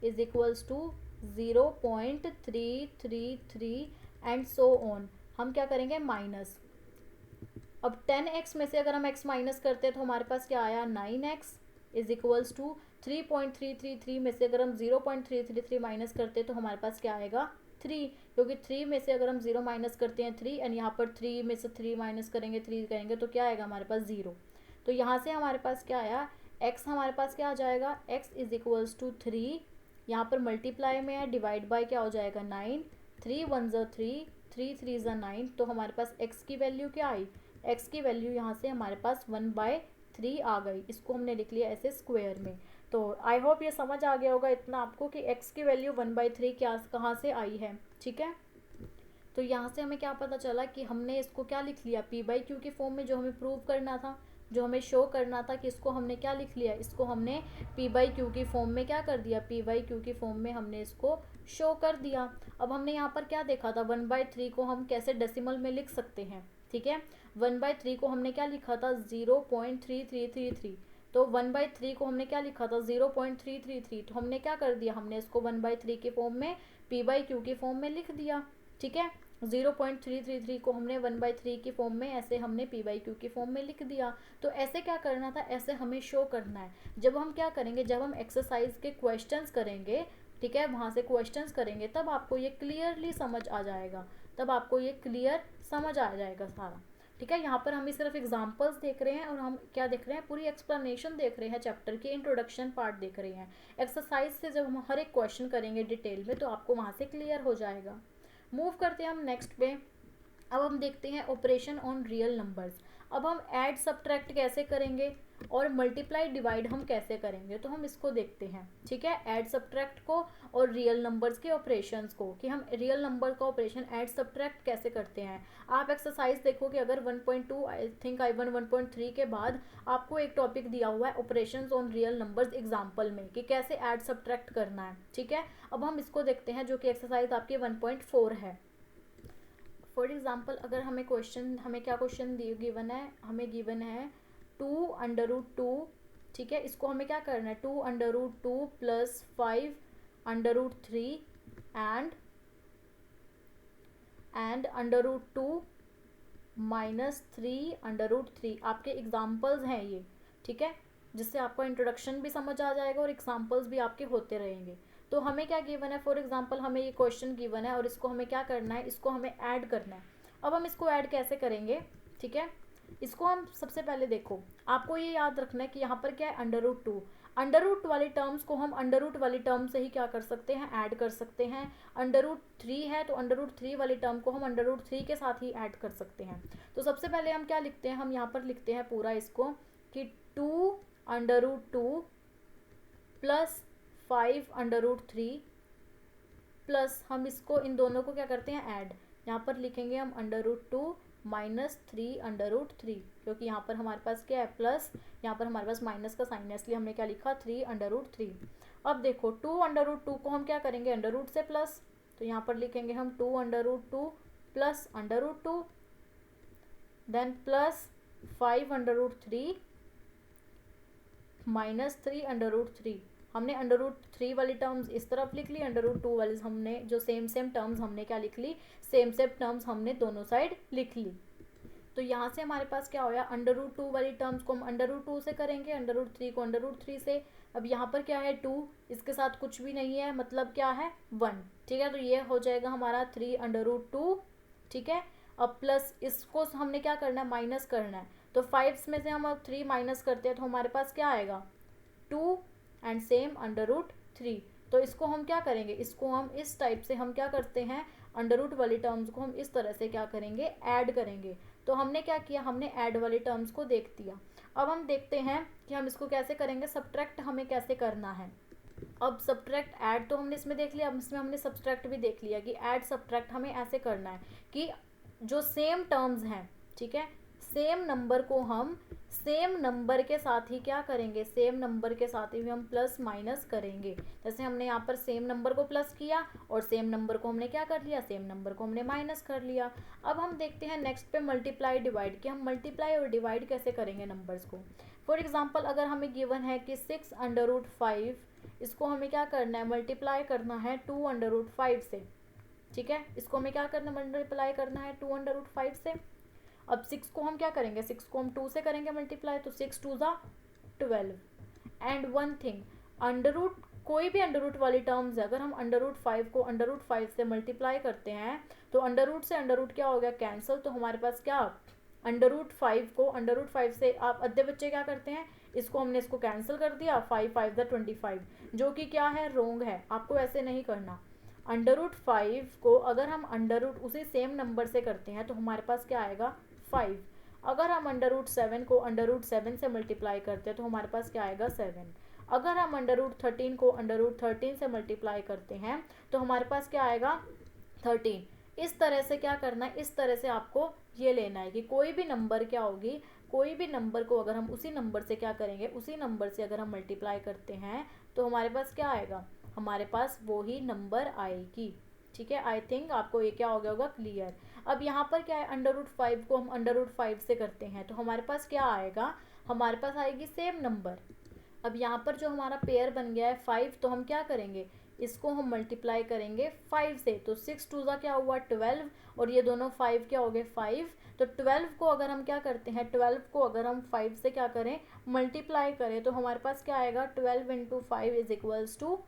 is equals to 0.333 and so on. हम क्या करेंगे माइनस। अब 10x में से अगर हम x माइनस करते हैं तो हमारे पास क्या आया 9x इज इक्वल्स टू 3.333 में से अगर हम 0.333 माइनस करते हैं तो हमारे पास क्या आएगा 3, क्योंकि 3 में से अगर हम 0 माइनस करते हैं 3, एंड यहाँ पर 3 में से 3 माइनस करेंगे 3 करेंगे तो क्या आएगा हमारे पास 0। तो यहाँ से हमारे पास क्या आया x, हमारे पास क्या आ जाएगा x इज इक्वल्स टू 3, यहाँ पर मल्टीप्लाई में है, डिवाइड बाय क्या हो जाएगा 9, 3 1 ज़ा 3, 3 3 ज़ा 9, तो हमारे पास x की वैल्यू क्या आई, x की वैल्यू यहाँ से हमारे पास 1/3 आ गई। इसको हमने लिख लिया ऐसे स्क्वायर में। तो आई होप ये समझ आ गया होगा इतना आपको कि x की वैल्यू 1/3 क्या कहाँ से आई है। ठीक है, तो यहाँ से हमें क्या पता चला कि हमने इसको क्या लिख लिया p/q की फॉर्म में, जो हमें प्रूव करना था, जो हमें शो करना था कि इसको हमने क्या लिख लिया, इसको हमने p/q की फॉर्म में क्या कर दिया, p/q की फॉर्म में हमने इसको शो कर दिया। अब हमने यहाँ पर क्या देखा था 1/3 को हम कैसे डेसिमल में लिख सकते हैं। ठीक है, 1/3 को हमने क्या लिखा था 0.3333, तो 1/3 को हमने क्या लिखा था 0.333, तो हमने क्या कर दिया, हमने इसको 1/3 के फॉर्म में p/q की फॉर्म में लिख दिया। ठीक है, 0.333 को हमने 1/3 की फॉर्म में ऐसे हमने p/q की फॉर्म में लिख दिया। तो ऐसे क्या करना था, ऐसे हमें शो करना है। जब हम क्या करेंगे, जब हम एक्सरसाइज के क्वेश्चंस करेंगे, ठीक है, वहाँ से क्वेश्चंस करेंगे, तब आपको ये क्लियरली समझ आ जाएगा, तब आपको ये क्लियर समझ आ जाएगा सारा। ठीक है, यहाँ पर हम सिर्फ एग्जांपल्स देख रहे हैं और हम क्या देख रहे हैं, पूरी एक्सप्लेनेशन देख रहे हैं, चैप्टर के इंट्रोडक्शन पार्ट देख रहे हैं। एक्सरसाइज से जब हम हर एक क्वेश्चन करेंगे डिटेल में तो आपको वहाँ से क्लियर हो जाएगा। मूव करते हैं हम नेक्स्ट पे। अब हम देखते हैं ऑपरेशन ऑन रियल नंबर्स। अब हम ऐड सब्ट्रैक्ट कैसे करेंगे, और मल्टीप्लाई डिवाइड हम कैसे करेंगे, तो हम इसको देखते हैं, ठीक है, ऐड सब्ट्रैक्ट को और रियल नंबर्स के ऑपरेशंस को, कि हम रियल नंबर का ऑपरेशन ऐड सब्ट्रैक्ट कैसे करते हैं। आप एक्सरसाइज देखो कि अगर 1.2 आई थिंक I1 1.3 के बाद आपको एक टॉपिक दिया हुआ है operations on real numbers example में, कि कैसे ऐड सब्ट्रैक्ट करना है, ठीक है। अब हम इसको देखते हैं, जो कि एक्सरसाइज आपकी 1.4 है। फॉर एग्जाम्पल अगर हमें क्या क्वेश्चन गिवन है, हमें गिवन है 2√2, ठीक है, इसको हमें क्या करना है, 2√2 + 5√3 एंड √2 - 3√3 आपके एग्जाम्पल्स हैं ये, ठीक है, जिससे आपको इंट्रोडक्शन भी समझ आ जाएगा और एग्जाम्पल्स भी आपके होते रहेंगे। तो हमें क्या गिवन है, फॉर एग्जाम्पल हमें ये क्वेश्चन गिवन है और इसको हमें क्या करना है, इसको हमें ऐड करना है। अब हम इसको ऐड कैसे करेंगे, ठीक है, इसको हम सबसे पहले देखो, आपको ये याद रखना है कि यहाँ पर क्या है, √2, अंडर रूट वाली टर्म्स को हम अंडर रूट वाली टर्म से ही क्या कर सकते हैं, ऐड कर सकते हैं। √3 है तो √3 वाली टर्म को हम √3 के साथ ही ऐड कर सकते हैं। तो सबसे पहले हम क्या लिखते हैं, हम यहाँ पर लिखते हैं पूरा इसको कि 2√2 + 5√3 प्लस हम इसको इन दोनों को क्या करते हैं, ऐड। यहाँ पर लिखेंगे हम √2 - 3√3, क्योंकि यहाँ पर हमारे पास क्या है, प्लस, यहाँ पर हमारे पास माइनस का साइन है, इसलिए हमने क्या लिखा, 3√3। अब देखो 2√2 को हम क्या करेंगे, अंडर रूट से प्लस, तो यहाँ पर लिखेंगे हम 2√2 + √2 देन प्लस 5√3 - 3√3। हमने √3 वाली टर्म्स इस तरफ लिख ली, √2 वाली हमने जो सेम टर्म्स हमने क्या लिख ली, सेम टर्म्स हमने दोनों साइड लिख ली। तो यहाँ से हमारे पास क्या होया, √2 वाली टर्म्स को हम √2 से करेंगे, √3 को √3 से। अब यहाँ पर क्या है 2, इसके साथ कुछ भी नहीं है, मतलब क्या है 1, ठीक है, तो ये हो जाएगा हमारा 3√2, ठीक है। अब प्लस इसको हमने क्या करना है, माइनस करना है, तो 5 में से हम अब 3 माइनस करते हैं तो हमारे पास क्या आएगा, 2 एंड सेम √3। तो इसको हम क्या करेंगे, इसको हम इस टाइप से हम क्या करते हैं, अंडर रूट वाली टर्म्स को हम इस तरह से क्या करेंगे, ऐड करेंगे। तो हमने क्या किया, हमने ऐड वाली टर्म्स को देख दिया। अब हम देखते हैं कि हम इसको कैसे करेंगे, सब्ट्रैक्ट हमें कैसे करना है। अब सब्ट्रैक्ट ऐड तो हमने इसमें देख लिया, अब इसमें हमने सब्ट्रैक्ट भी देख लिया कि ऐड सब्ट्रैक्ट हमें ऐसे करना है कि जो सेम टर्म्स हैं, ठीक है, सेम नंबर को हम सेम नंबर के साथ ही क्या करेंगे, सेम नंबर के साथ ही हम प्लस माइनस करेंगे। जैसे हमने यहाँ पर सेम नंबर को प्लस किया और सेम नंबर को हमने क्या कर लिया, सेम नंबर को हमने माइनस कर लिया। अब हम देखते हैं नेक्स्ट पे मल्टीप्लाई डिवाइड, कि हम मल्टीप्लाई और डिवाइड कैसे करेंगे नंबर्स को। फॉर एग्जाम्पल अगर हमें गिवन है कि 6√5, इसको हमें क्या करना है, मल्टीप्लाई करना है 2√5 से, ठीक है, इसको हमें क्या करना, मल्टीप्लाई करना है 2√5 से। अब 6 को हम क्या करेंगे, 6 को हम 2 से करेंगे मल्टीप्लाई, तो 6 2 ज़ा 12। And one thing, under root कोई भी अंडर रूट वाली टर्म्स है, अगर हम √5 को √5 से मल्टीप्लाई करते हैं तो अंडर रूट से अंडर रूट क्या हो गया, कैंसिल। तो हमारे पास क्या, √5 को √5 से आप अद्धे बच्चे क्या करते हैं, इसको हमने इसको कैंसिल कर दिया, 5 5 ज़ा 25, जो कि क्या है, रोंग है, आपको ऐसे नहीं करना। √5 को अगर हम अंडर रूट उसी सेम नंबर से करते हैं तो हमारे पास क्या आएगा, 5। अगर हम √7 को √7 से मल्टीप्लाई करते हैं तो हमारे पास क्या आएगा, 7। अगर हम √13 को √13 से मल्टीप्लाई करते हैं तो हमारे पास क्या आएगा, 13। इस तरह से क्या करना है, इस तरह से आपको ये लेना है कि कोई भी नंबर क्या होगी, कोई भी नंबर को अगर हम उसी नंबर से क्या करेंगे, उसी नंबर से अगर हम मल्टीप्लाई करते हैं तो हमारे पास क्या आएगा, हमारे पास वो ही नंबर आएगी, ठीक है। आई थिंक आपको ये क्या हो गया होगा, क्लियर। अब यहाँ पर क्या है, √5 को हम √5 से करते हैं तो हमारे पास क्या आएगा, हमारे पास आएगी सेम नंबर। अब यहाँ पर जो हमारा पेयर बन गया है 5, तो हम क्या करेंगे, इसको हम मल्टीप्लाई करेंगे 5 से, तो 6 2 ज़ा क्या हुआ 12, और ये दोनों 5 क्या हो गए 5। तो 12 को अगर हम क्या करते हैं, 12 को अगर हम 5 से क्या करें, मल्टीप्लाई करें, तो हमारे पास क्या आएगा, 12 × 5 =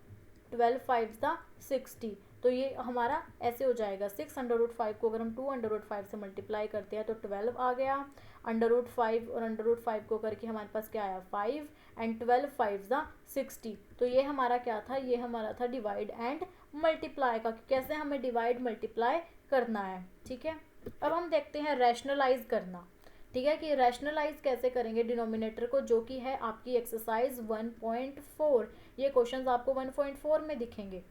12 5 ज़ा 60। तो ये हमारा ऐसे हो जाएगा, 6√5 को अगर हम 2√5 से मल्टीप्लाई करते हैं तो 12 आ गया, √5 और √5 को करके हमारे पास क्या आया, 5, एंड 12 5 ज़ा 60। तो ये हमारा क्या था, ये हमारा था डिवाइड एंड मल्टीप्लाई का, कैसे हमें डिवाइड मल्टीप्लाई करना है, ठीक है। अब हम देखते हैं रैशनलाइज करना, ठीक है, कि रैशनलाइज कैसे करेंगे डिनोमिनेटर को, जो कि है आपकी एक्सरसाइज 1.4। ये क्वेश्चंस आपको 1.4 में दिखेंगे।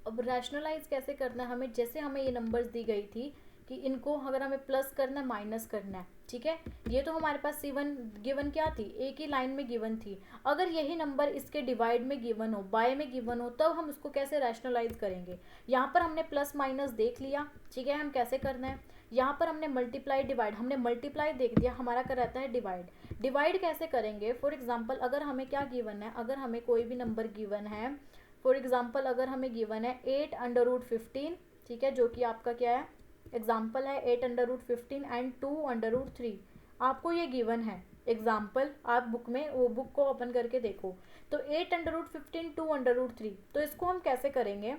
अब रैशनलाइज कैसे करना है हमें, जैसे हमें ये नंबर्स दी गई थी कि इनको अगर हमें प्लस करना है माइनस करना है, ठीक है, ये तो हमारे पास C1 गिवन क्या थी, एक ही लाइन में गिवन थी। अगर यही नंबर इसके डिवाइड में गिवन हो, बाय में गिवन हो, तब हम उसको कैसे रैशनलाइज करेंगे। यहाँ पर हमने प्लस माइनस देख लिया, ठीक है, हम कैसे करना है। यहाँ पर हमने मल्टीप्लाई डिवाइड, हमने मल्टीप्लाई देख दिया, हमारा क्या रहता है डिवाइड। डिवाइड कैसे करेंगे, फॉर एग्जाम्पल अगर हमें क्या गिवन है, अगर हमें कोई भी नंबर गिवन है, फॉर एग्जाम्पल अगर हमें गिवन है 8√15, ठीक है, जो कि आपका क्या है एग्जाम्पल है 8√15 एंड 2√3, आपको ये गिवन है एग्जाम्पल। आप बुक में वो बुक को ओपन करके देखो तो 8√15 2√3, तो इसको हम कैसे करेंगे,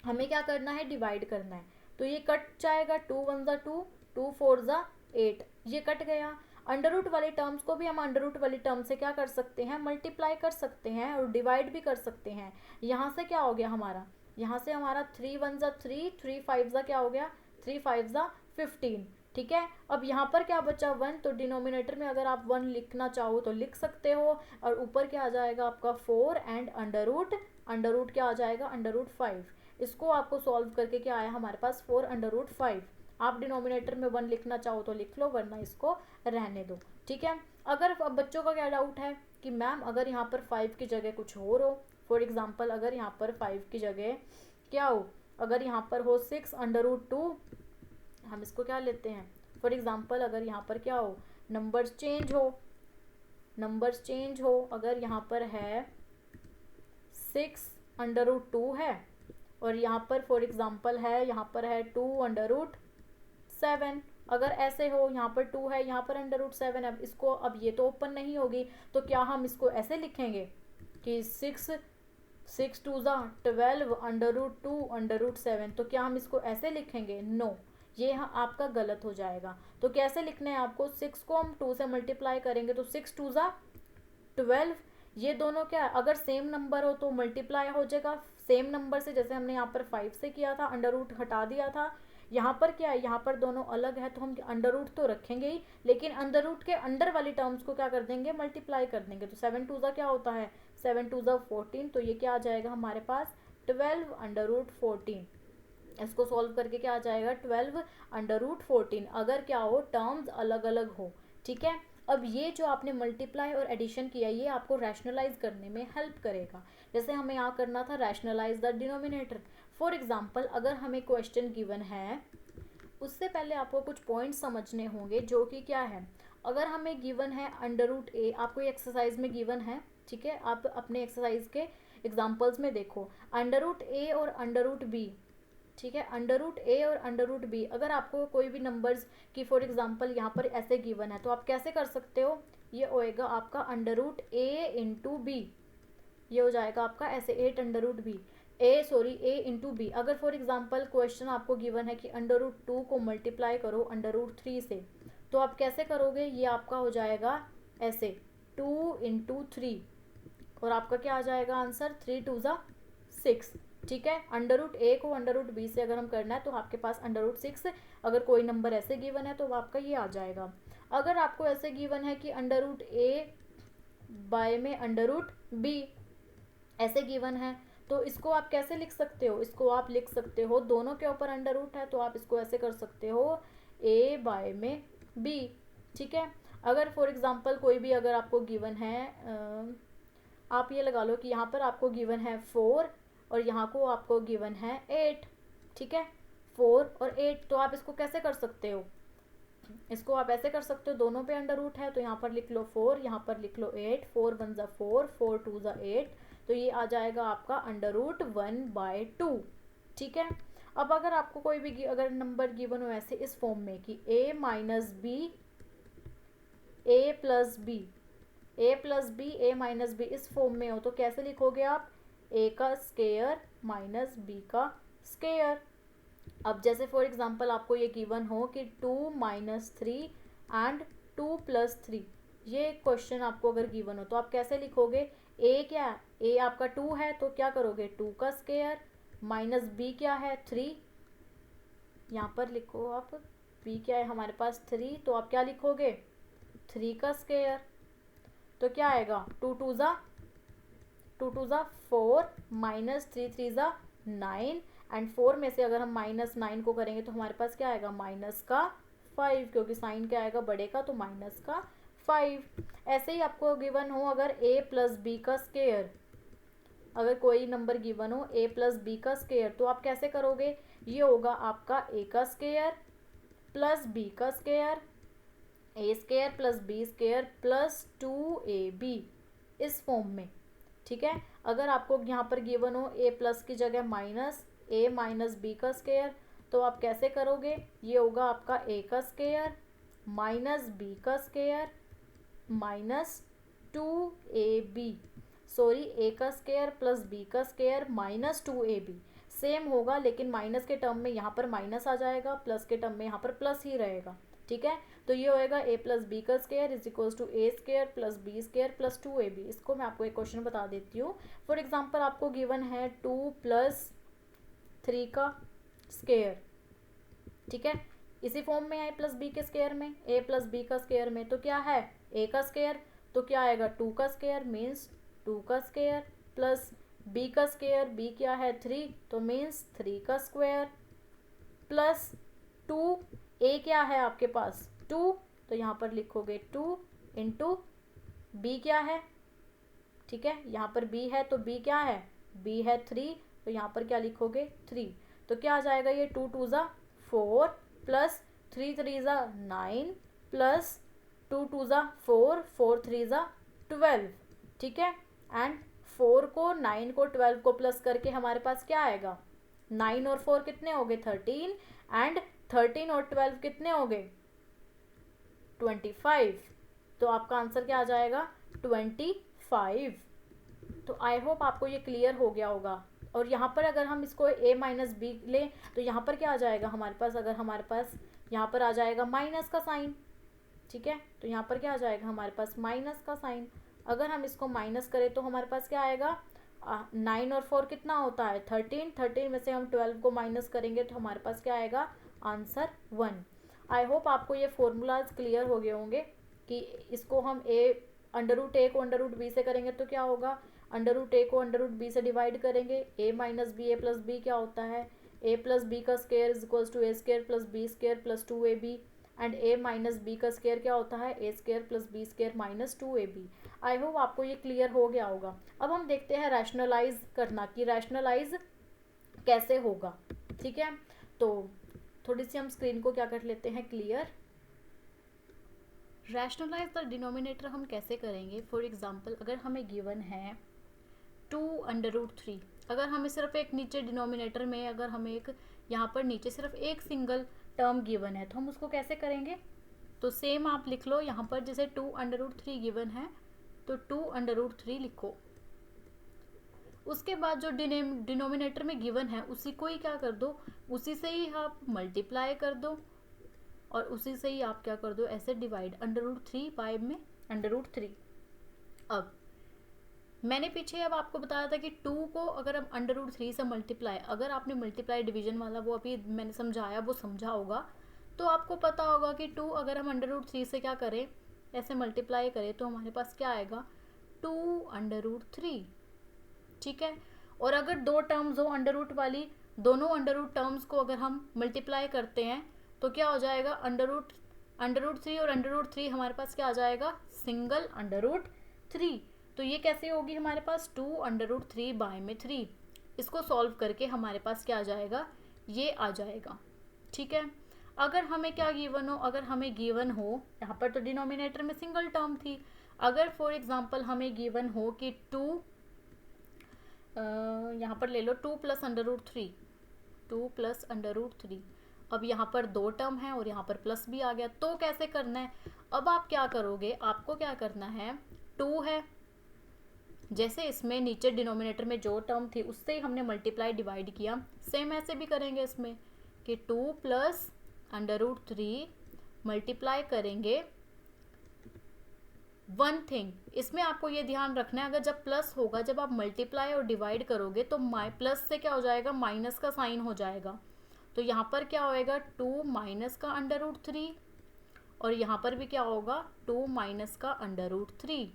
हमें क्या करना है डिवाइड करना है। तो ये कट जाएगा, 2 1 ज़ा 2, 2 4 ज़ा 8, ये कट गया। अंडर रूट वाले टर्म्स को भी हम अंडर रूट वाली टर्म से क्या कर सकते हैं, मल्टीप्लाई कर सकते हैं और डिवाइड भी कर सकते हैं। यहाँ से क्या हो गया हमारा, यहाँ से हमारा 3 1 ज़ा 3, 3 5 ज़ा क्या हो गया 3 5 ज़ा 15, ठीक है। अब यहाँ पर क्या बचा 1, तो डिनोमिनेटर में अगर आप 1 लिखना चाहो तो लिख सकते हो, और ऊपर क्या आ जाएगा आपका 4 एंड अंडर रूट क्या आ जाएगा √5। इसको आपको सॉल्व करके क्या आया हमारे पास 4√5। आप डिनोमिनेटर में 1 लिखना चाहो तो लिख लो, वरना इसको रहने दो, ठीक है। अगर अब बच्चों का क्या डाउट है कि मैम अगर यहाँ पर 5 की जगह कुछ और हो, फॉर एग्जांपल अगर यहाँ पर 5 की जगह क्या हो, अगर यहाँ पर हो 6√2, हम इसको क्या लेते हैं, फॉर एग्जांपल अगर यहाँ पर क्या हो नंबर्स चेंज हो, अगर यहाँ पर है 6√2 है, और यहाँ पर फॉर एग्जांपल है यहाँ पर है 2√7, अगर ऐसे हो यहाँ पर 2 है यहाँ पर √7, अब इसको अब ये तो ओपन नहीं होगी, तो क्या हम इसको ऐसे लिखेंगे कि 6 2 ज़ा 12 √2 √7, तो क्या हम इसको ऐसे लिखेंगे, नो, ये आपका गलत हो जाएगा। तो कैसे लिखना है आपको, 6 को हम 2 से मल्टीप्लाई करेंगे तो 6 2 ज़ा 12, ये दोनों क्या है अगर सेम नंबर हो तो मल्टीप्लाई हो जाएगा सेम नंबर से, जैसे हमने यहाँ पर 5 से किया था, अंडर रूट हटा दिया था। यहाँ पर क्या है, यहाँ पर दोनों अलग है तो हम अंडर रूट तो रखेंगे ही, लेकिन अंडर रूट के अंडर वाली टर्म्स को क्या कर देंगे, मल्टीप्लाई कर देंगे। तो 7 2 ज़ा क्या होता है 7 2 ज़ा 14, तो ये क्या आ जाएगा हमारे पास 12√14। इसको सॉल्व करके क्या आ जाएगा 12√14, अगर क्या हो टर्म्स अलग अलग हो, ठीक है। अब ये जो आपने मल्टीप्लाई और एडिशन किया ये आपको रैशनलाइज करने में हेल्प करेगा। जैसे हमें यहाँ करना था rationalize the denominator. For example अगर हमें क्वेश्चन गिवन है, उससे पहले आपको कुछ पॉइंट्स समझने होंगे, जो कि क्या है, अगर हमें गिवन है √a, आपको ये एक्सरसाइज में गिवन है, ठीक है, आप अपने एक्सरसाइज के एग्जाम्पल्स में देखो √a और √b, ठीक है, √a और √b, अगर आपको कोई भी नंबर्स की फॉर एग्जांपल यहाँ पर ऐसे गिवन है तो आप कैसे कर सकते हो, ये होएगा आपका √a इंटू b, ये हो जाएगा आपका ऐसे a इंटू b। अगर फॉर एग्जांपल क्वेश्चन आपको गिवन है कि √2 को मल्टीप्लाई करो √3 से, तो आप कैसे करोगे, ये आपका हो जाएगा ऐसे 2 इंटू 3, और आपका क्या आ जाएगा आंसर 3 2 ज़ा 6, ठीक है। √a को √b से अगर हम करना है तो आपके पास √6, अगर कोई नंबर ऐसे गिवन है तो आपका ये आ जाएगा। अगर आपको ऐसे गिवन है कि √a बाय में √b ऐसे गिवन है, तो इसको आप कैसे लिख सकते हो, इसको आप लिख सकते हो दोनों के ऊपर अंडर रूट है, तो आप इसको ऐसे कर सकते हो a बाय में b, ठीक है। अगर फॉर एग्जांपल कोई भी अगर आपको गिवन है, आप ये लगा लो कि यहाँ पर आपको गिवन है 4 और यहाँ को आपको गिवन है 8, ठीक है, 4 और 8, तो आप इसको कैसे कर सकते हो, इसको आप ऐसे कर सकते हो दोनों पे अंडर रूट है, तो यहाँ पर लिख लो 4, यहाँ पर लिख लो 8, 4 1 ज़ा 4, 4 2 ज़ा 8, तो ये आ जाएगा आपका √1/2, ठीक है। अब अगर आपको कोई भी अगर नंबर गिवन हो ऐसे इस फॉर्म में कि a minus b a plus b a minus b इस फॉर्म में हो, तो कैसे लिखोगे आप, a का स्क्वायर माइनस b का स्क्वायर। अब जैसे फॉर एग्जांपल आपको ये गिवन हो कि 2 - 3 एंड 2 + 3, ये क्वेश्चन आपको अगर गिवन हो तो आप कैसे लिखोगे, a क्या है, a आपका 2 है तो क्या करोगे 2 का स्क्वायर माइनस b क्या है 3, यहाँ पर लिखो आप b क्या है हमारे पास 3, तो आप क्या लिखोगे 3 का स्क्वायर, तो क्या आएगा 2 टू ज़ा 4 माइनस 3 3 ज़ा 9 एंड 4 में से अगर हम माइनस 9 को करेंगे तो हमारे पास क्या आएगा माइनस का 5, क्योंकि साइन क्या आएगा बड़े का, तो माइनस का 5। ऐसे ही आपको गिवन हो अगर a प्लस बी का स्क्वायर, अगर कोई नंबर गिवन हो a प्लस बी का स्क्वायर, तो आप कैसे करोगे, ये होगा आपका a का स्क्वायर प्लस b का square, a square plus b square plus 2ab, इस फॉर्म में। ठीक है, अगर आपको यहाँ पर गिवन हो a प्लस की जगह माइनस a माइनस बी का स्क्वायर, तो आप कैसे करोगे, ये होगा आपका a का स्क्वायर माइनस b का square minus 2ab, sorry a का स्क्वायर प्लस b का स्क्वायर माइनस 2ab, सेम होगा लेकिन माइनस के टर्म में यहाँ पर माइनस आ जाएगा, प्लस के टर्म में यहाँ पर प्लस ही रहेगा। ठीक है, तो ये होएगा a प्लस बी का square is equals to a square plus b square plus 2ab। इसको मैं आपको एक क्वेश्चन बता देती हूँ। फॉर एग्जांपल आपको गिवन है 2 प्लस 3 का स्क्वायर, ठीक है, इसी फॉर्म में है प्लस बी के स्क्वायर में, a प्लस बी का स्क्वायर में, तो क्या है a का स्क्वायर, तो क्या आएगा 2 का स्क्वायर मीन्स 2 का स्क्वायर प्लस b का स्क्वायर, b क्या है 3, तो मीन्स 3 का स्क्वायर प्लस 2, a क्या है आपके पास 2, तो यहाँ पर लिखोगे 2 इंटू b क्या है, ठीक है, यहाँ पर b है तो b क्या है, b है 3, तो यहाँ पर क्या लिखोगे 3, तो क्या आ जाएगा ये 2 टू ज़ा 4 प्लस 3 3 ज़ा 9 प्लस 2 टू ज़ा 4 4 3 ज़ा 12। ठीक है, एंड 4 को 9 को 12 को प्लस करके हमारे पास क्या आएगा, 9 और 4 कितने हो गए 13, एंड 13 और 12 कितने हो गए 25, तो आपका आंसर क्या आ जाएगा 25। तो आई होप आपको ये क्लियर हो गया होगा। और यहाँ पर अगर हम इसको a माइनस बी लें तो यहाँ पर क्या आ जाएगा हमारे पास, अगर हमारे पास यहाँ पर आ जाएगा माइनस का साइन, ठीक है, तो यहाँ पर क्या आ जाएगा हमारे पास माइनस का साइन, अगर हम इसको माइनस करें तो हमारे पास क्या आएगा 9 और 4 कितना होता है 13, 13 में से हम 12 को माइनस करेंगे तो हमारे पास क्या आएगा आंसर 1। आई होप आपको ये फॉर्मूलाज क्लियर हो गए होंगे कि इसको हम अंडर रूट ए को अंडर रूट बी से करेंगे तो क्या होगा, अंडर रूट ए को अंडर रूट बी से डिवाइड करेंगे, a minus b a plus b क्या होता है a प्लस बी का square is equals to a square plus b square plus 2ab, and a minus b का square क्या होता है a square plus b square minus 2ab। I hope आपको ये क्लियर हो गया होगा। अब हम देखते हैं रैशनलाइज करना कि रैशनलाइज कैसे होगा। ठीक है, तो थोड़ी सी हम स्क्रीन को क्या कर लेते हैं क्लियर। रैशनलाइज द डिनोमिनेटर हम कैसे करेंगे, फॉर एग्जांपल अगर हमें गिवन है 2 अंडर रूट 3, अगर हमें सिर्फ एक नीचे डिनोमिनेटर में अगर हमें एक यहाँ पर नीचे सिर्फ एक सिंगल टर्म गिवन है तो हम उसको कैसे करेंगे, तो सेम आप लिख लो यहाँ पर जैसे 2 अंडर रूट 3 गिवन है तो 2 अंडर रूट 3 लिखो, उसके बाद जो डिनोमिनेटर में गिवन है उसी को ही क्या कर दो, उसी से ही आप मल्टीप्लाई कर दो और उसी से ही आप क्या कर दो ऐसे डिवाइड, अंडर रूट 3 बाय में अंडर रूट 3। अब मैंने पीछे अब आपको बताया था कि 2 को अगर हम अंडर रूट 3 से मल्टीप्लाई, अगर आपने मल्टीप्लाई डिवीजन वाला वो अभी मैंने समझाया वो समझा होगा तो आपको पता होगा कि 2 अगर हम अंडर रूट 3 से क्या करें ऐसे मल्टीप्लाई करें तो हमारे पास क्या आएगा 2 अंडर रूट 3। ठीक है, और अगर दो टर्म्स हो अंडर रूट वाली, दोनों अंडर रूट टर्म्स को अगर हम मल्टीप्लाई करते हैं तो क्या हो जाएगा अंडर रूट 3 और अंडर रूट 3 हमारे पास क्या आ जाएगा सिंगल अंडर रूट 3। तो ये कैसे होगी हमारे पास 2 अंडर रूट 3 बाय में 3, इसको सॉल्व करके हमारे पास क्या आ जाएगा ये आ जाएगा। ठीक है, अगर हमें क्या गिवन हो, अगर हमें गिवन हो यहाँ पर तो डिनोमिनेटर में सिंगल टर्म थी, अगर फॉर एग्जांपल हमें गिवन हो कि 2 यहाँ पर ले लो 2 plus under root 3, 2 plus under root 3, अब यहाँ पर दो टर्म है और यहाँ पर प्लस भी आ गया, तो कैसे करना है, अब आप क्या करोगे, आपको क्या करना है 2 है, जैसे इसमें नीचे डिनोमिनेटर में जो टर्म थी उससे ही हमने मल्टीप्लाई डिवाइड किया, सेम ऐसे भी करेंगे इसमें कि 2 प्लस अंडर रूट 3 मल्टीप्लाई करेंगे। वन थिंग इसमें आपको ये ध्यान रखना है, अगर जब प्लस होगा, जब आप मल्टीप्लाई और डिवाइड करोगे तो प्लस से क्या हो जाएगा माइनस का साइन हो जाएगा, तो यहाँ पर क्या होएगा 2 माइनस का √3 और यहाँ पर भी क्या होगा 2 माइनस का √3।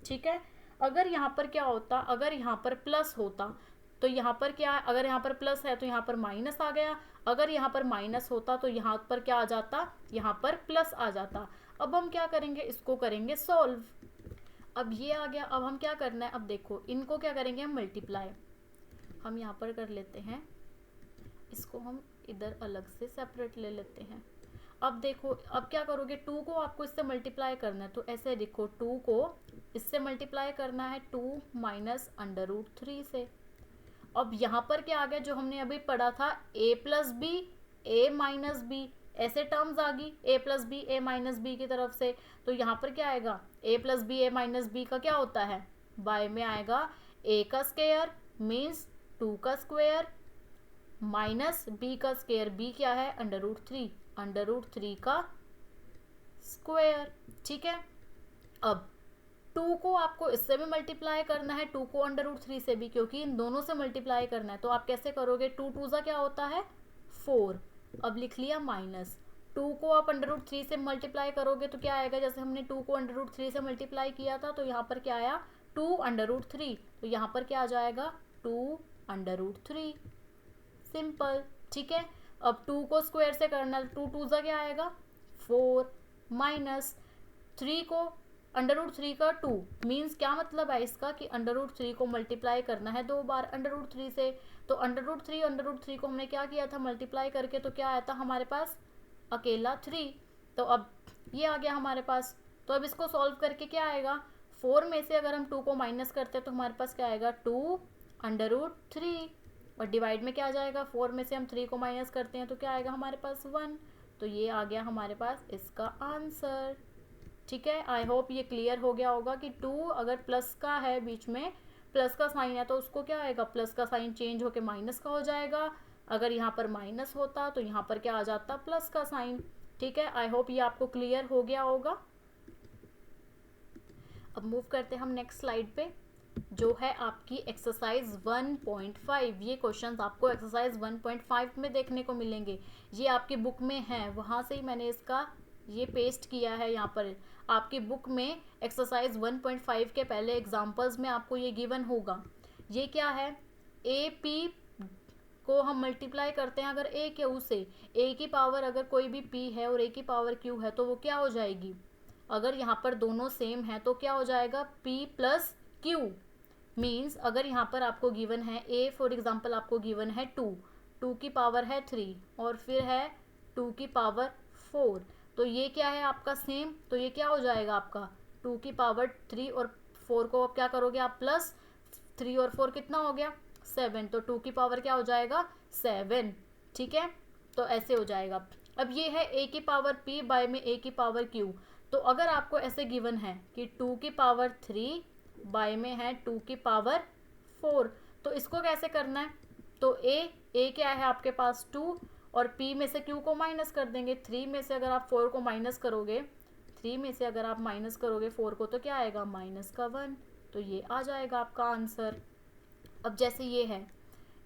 ठीक है, अगर यहाँ पर क्या होता, अगर यहाँ पर प्लस होता तो यहाँ पर क्या है, अगर यहाँ पर प्लस है तो यहाँ पर माइनस आ गया, अगर यहाँ पर माइनस होता तो यहाँ पर क्या आ जाता, यहाँ पर प्लस आ जाता। अब हम क्या करेंगे, इसको करेंगे सॉल्व। अब ये आ गया, अब हम क्या करना है, अब देखो इनको क्या करेंगे हम मल्टीप्लाई, हम यहाँ पर कर लेते हैं, इसको हम इधर अलग से सेपरेट ले लेते हैं। अब देखो अब क्या करोगे, 2 को आपको इससे मल्टीप्लाई करना है, तो ऐसे देखो 2 को इससे मल्टीप्लाई करना है 2 माइनस √3 से। अब यहाँ पर क्या आ गया, जो हमने अभी पढ़ा था a plus b a minus b, ऐसे टर्म्स आ गई a plus b a minus b की तरफ से। तो यहाँ पर क्या आएगा, a plus b a minus b का क्या होता है, बाय में आएगा a का स्क्वायर मीन्स 2 का स्क्वायर माइनस b का स्क्वायर, b क्या है √3 का स्क्वायर। ठीक है, अब 2 को आपको इससे भी मल्टीप्लाई करना है, 2 को √3 से भी, क्योंकि इन दोनों से मल्टीप्लाई करना है। तो आप कैसे करोगे, 2 2 सा क्या होता है 4, अब लिख लिया माइनस 2 को आप √3 से मल्टीप्लाई करोगे तो क्या आएगा, जैसे हमने 2 को √3 से मल्टीप्लाई किया था तो यहाँ पर क्या आया 2 √3, तो यहाँ पर क्या आ जाएगा 2 √3, सिंपल। ठीक है, अब 2 को स्क्वायर से करना, 2 2 सा क्या आएगा 4 माइनस 3 को √3 का 2 मीन्स क्या मतलब है इसका कि √3 को मल्टीप्लाई करना है 2 बार √3 से। तो √3 को हमने क्या किया था मल्टीप्लाई करके, तो क्या आया था हमारे पास अकेला 3। तो अब ये आ गया हमारे पास, तो अब इसको सॉल्व करके क्या आएगा, 4 में से अगर हम 2 को माइनस करते हैं तो हमारे पास क्या आएगा 2 √3 और डिवाइड में क्या आ जाएगा, 4 में से हम 3 को माइनस करते हैं तो क्या आएगा हमारे पास 1। तो ये आ गया हमारे पास इसका आंसर। ठीक है, आई होप ये क्लियर हो गया होगा कि 2 अगर प्लस का है, बीच में प्लस का साइन है तो उसको क्या आएगा, प्लस का साइन चेंज होके माइनस का हो जाएगा। अगर यहाँ पर माइनस होता तो यहाँ पर क्या आ जाता, प्लस का साइन। ठीक है, आई होप ये आपको क्लियर हो गया होगा। अब मूव करते हैं हम नेक्स्ट स्लाइड पे, जो है आपकी एक्सरसाइज 1.5। ये क्वेश्चंस आपको एक्सरसाइज 1.5 में देखने को मिलेंगे, ये आपकी बुक में है, वहाँ से ही मैंने इसका ये पेस्ट किया है। यहाँ पर आपकी बुक में एक्सरसाइज 1.5 के पहले एग्जाम्पल्स में आपको ये गिवन होगा। ये क्या है, ए पी को हम मल्टीप्लाई करते हैं अगर ए क्यू से, ए की पावर अगर कोई भी पी है और ए की पावर क्यू है तो वो क्या हो जाएगी, अगर यहाँ पर दोनों सेम है तो क्या हो जाएगा पी प्लस क्यू। मीन्स अगर यहाँ पर आपको गिवन है ए, फॉर एग्जाम्पल आपको गिवन है 2 की पावर है 3 और फिर है 2 की पावर 4, तो ये क्या है आपका सेम, तो ये क्या हो जाएगा आपका 2 की पावर 3 और 4 को आप क्या करोगे आप प्लस, 3 और 4 कितना हो गया 7, तो 2 की पावर क्या हो जाएगा 7। ठीक है, तो ऐसे हो जाएगा। अब ये है a की पावर p बाय में a की पावर q, तो अगर आपको ऐसे गिवन है कि 2 की पावर 3 बाय में है 2 की पावर 4, तो इसको कैसे करना है, तो a क्या है आपके पास 2 और p में से q को माइनस कर देंगे। 3 में से अगर आप 4 को माइनस करोगे, 3 में से अगर आप माइनस करोगे 4 को तो क्या आएगा माइनस का 1, तो ये आ जाएगा आपका आंसर। अब जैसे ये है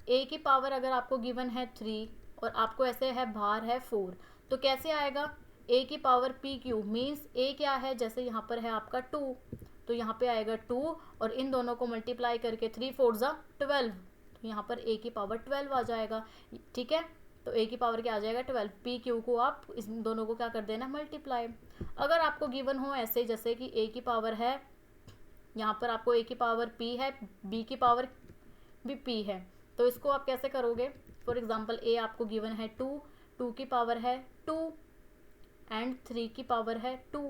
a की पावर अगर आपको गिवन है 3 और आपको ऐसे है बाहर है 4, तो कैसे आएगा a की power P Q, means a क्या है, जैसे यहाँ पर है आपका 2 तो यहाँ पे आएगा 2 और इन दोनों को मल्टीप्लाई करके 3 4 ज़ा 12, तो यहाँ पर a की पावर 12 आ जाएगा। ठीक है, तो a की पावर क्या आ जाएगा 12, पी क्यू को आप इस दोनों को क्या कर देना मल्टीप्लाई। अगर आपको गिवन हो ऐसे जैसे कि a की पावर है, यहाँ पर आपको a की पावर p है, b की पावर भी p है, तो इसको आप कैसे करोगे, फॉर एग्जांपल a आपको गिवन है 2 की पावर है 2 एंड 3 की पावर है 2।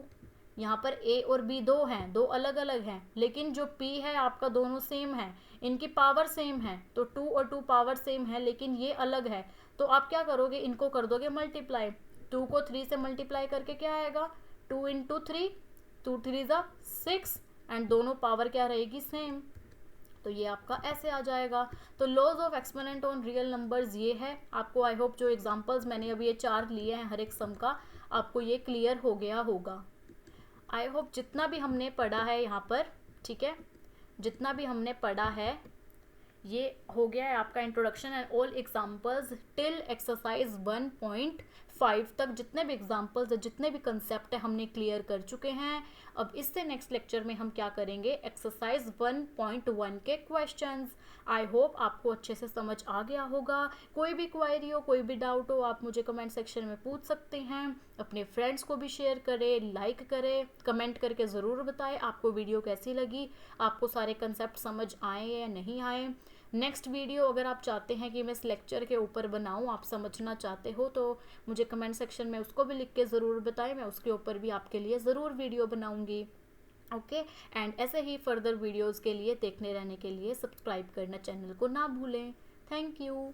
यहाँ पर a और b दो हैं, दो अलग अलग हैं, लेकिन जो p है आपका दोनों सेम है, इनकी पावर सेम है, तो 2 और 2 पावर सेम है लेकिन ये अलग है। तो आप क्या करोगे, इनको कर दोगे मल्टीप्लाई, 2 को 3 से मल्टीप्लाई करके क्या आएगा 2 इंटू 3, 2 3 ज़ा 6 एंड दोनों पावर क्या रहेगी सेम, तो ये आपका ऐसे आ जाएगा। तो laws of exponent on real numbers ये है। आपको आई होप जो एग्जांपल्स मैंने अभी ये 4 लिए हैं हर एक सम का, आपको ये क्लियर हो गया होगा। आई होप जितना भी हमने पढ़ा है यहाँ पर, ठीक है, जितना भी हमने पढ़ा है ये हो गया है आपका introduction and all examples till exercise 1.5 तक। जितने भी एग्जांपल्स है, जितने भी कंसेप्ट है, हमने क्लियर कर चुके हैं। अब इससे नेक्स्ट लेक्चर में हम क्या करेंगे, एक्सरसाइज 1.1 के क्वेश्चंस। आई होप आपको अच्छे से समझ आ गया होगा। कोई भी क्वेरी हो, कोई भी डाउट हो, आप मुझे कमेंट सेक्शन में पूछ सकते हैं। अपने फ्रेंड्स को भी शेयर करें, लाइक करें, कमेंट करके ज़रूर बताएं आपको वीडियो कैसी लगी, आपको सारे कंसेप्ट समझ आए या नहीं आए। नेक्स्ट वीडियो अगर आप चाहते हैं कि मैं इस लेक्चर के ऊपर बनाऊं, आप समझना चाहते हो, तो मुझे कमेंट सेक्शन में उसको भी लिख के ज़रूर बताएं, मैं उसके ऊपर भी आपके लिए ज़रूर वीडियो बनाऊंगी। ओके एंड ऐसे ही फर्दर वीडियोस के लिए देखने रहने के लिए सब्सक्राइब करना चैनल को ना भूलें। Thank you.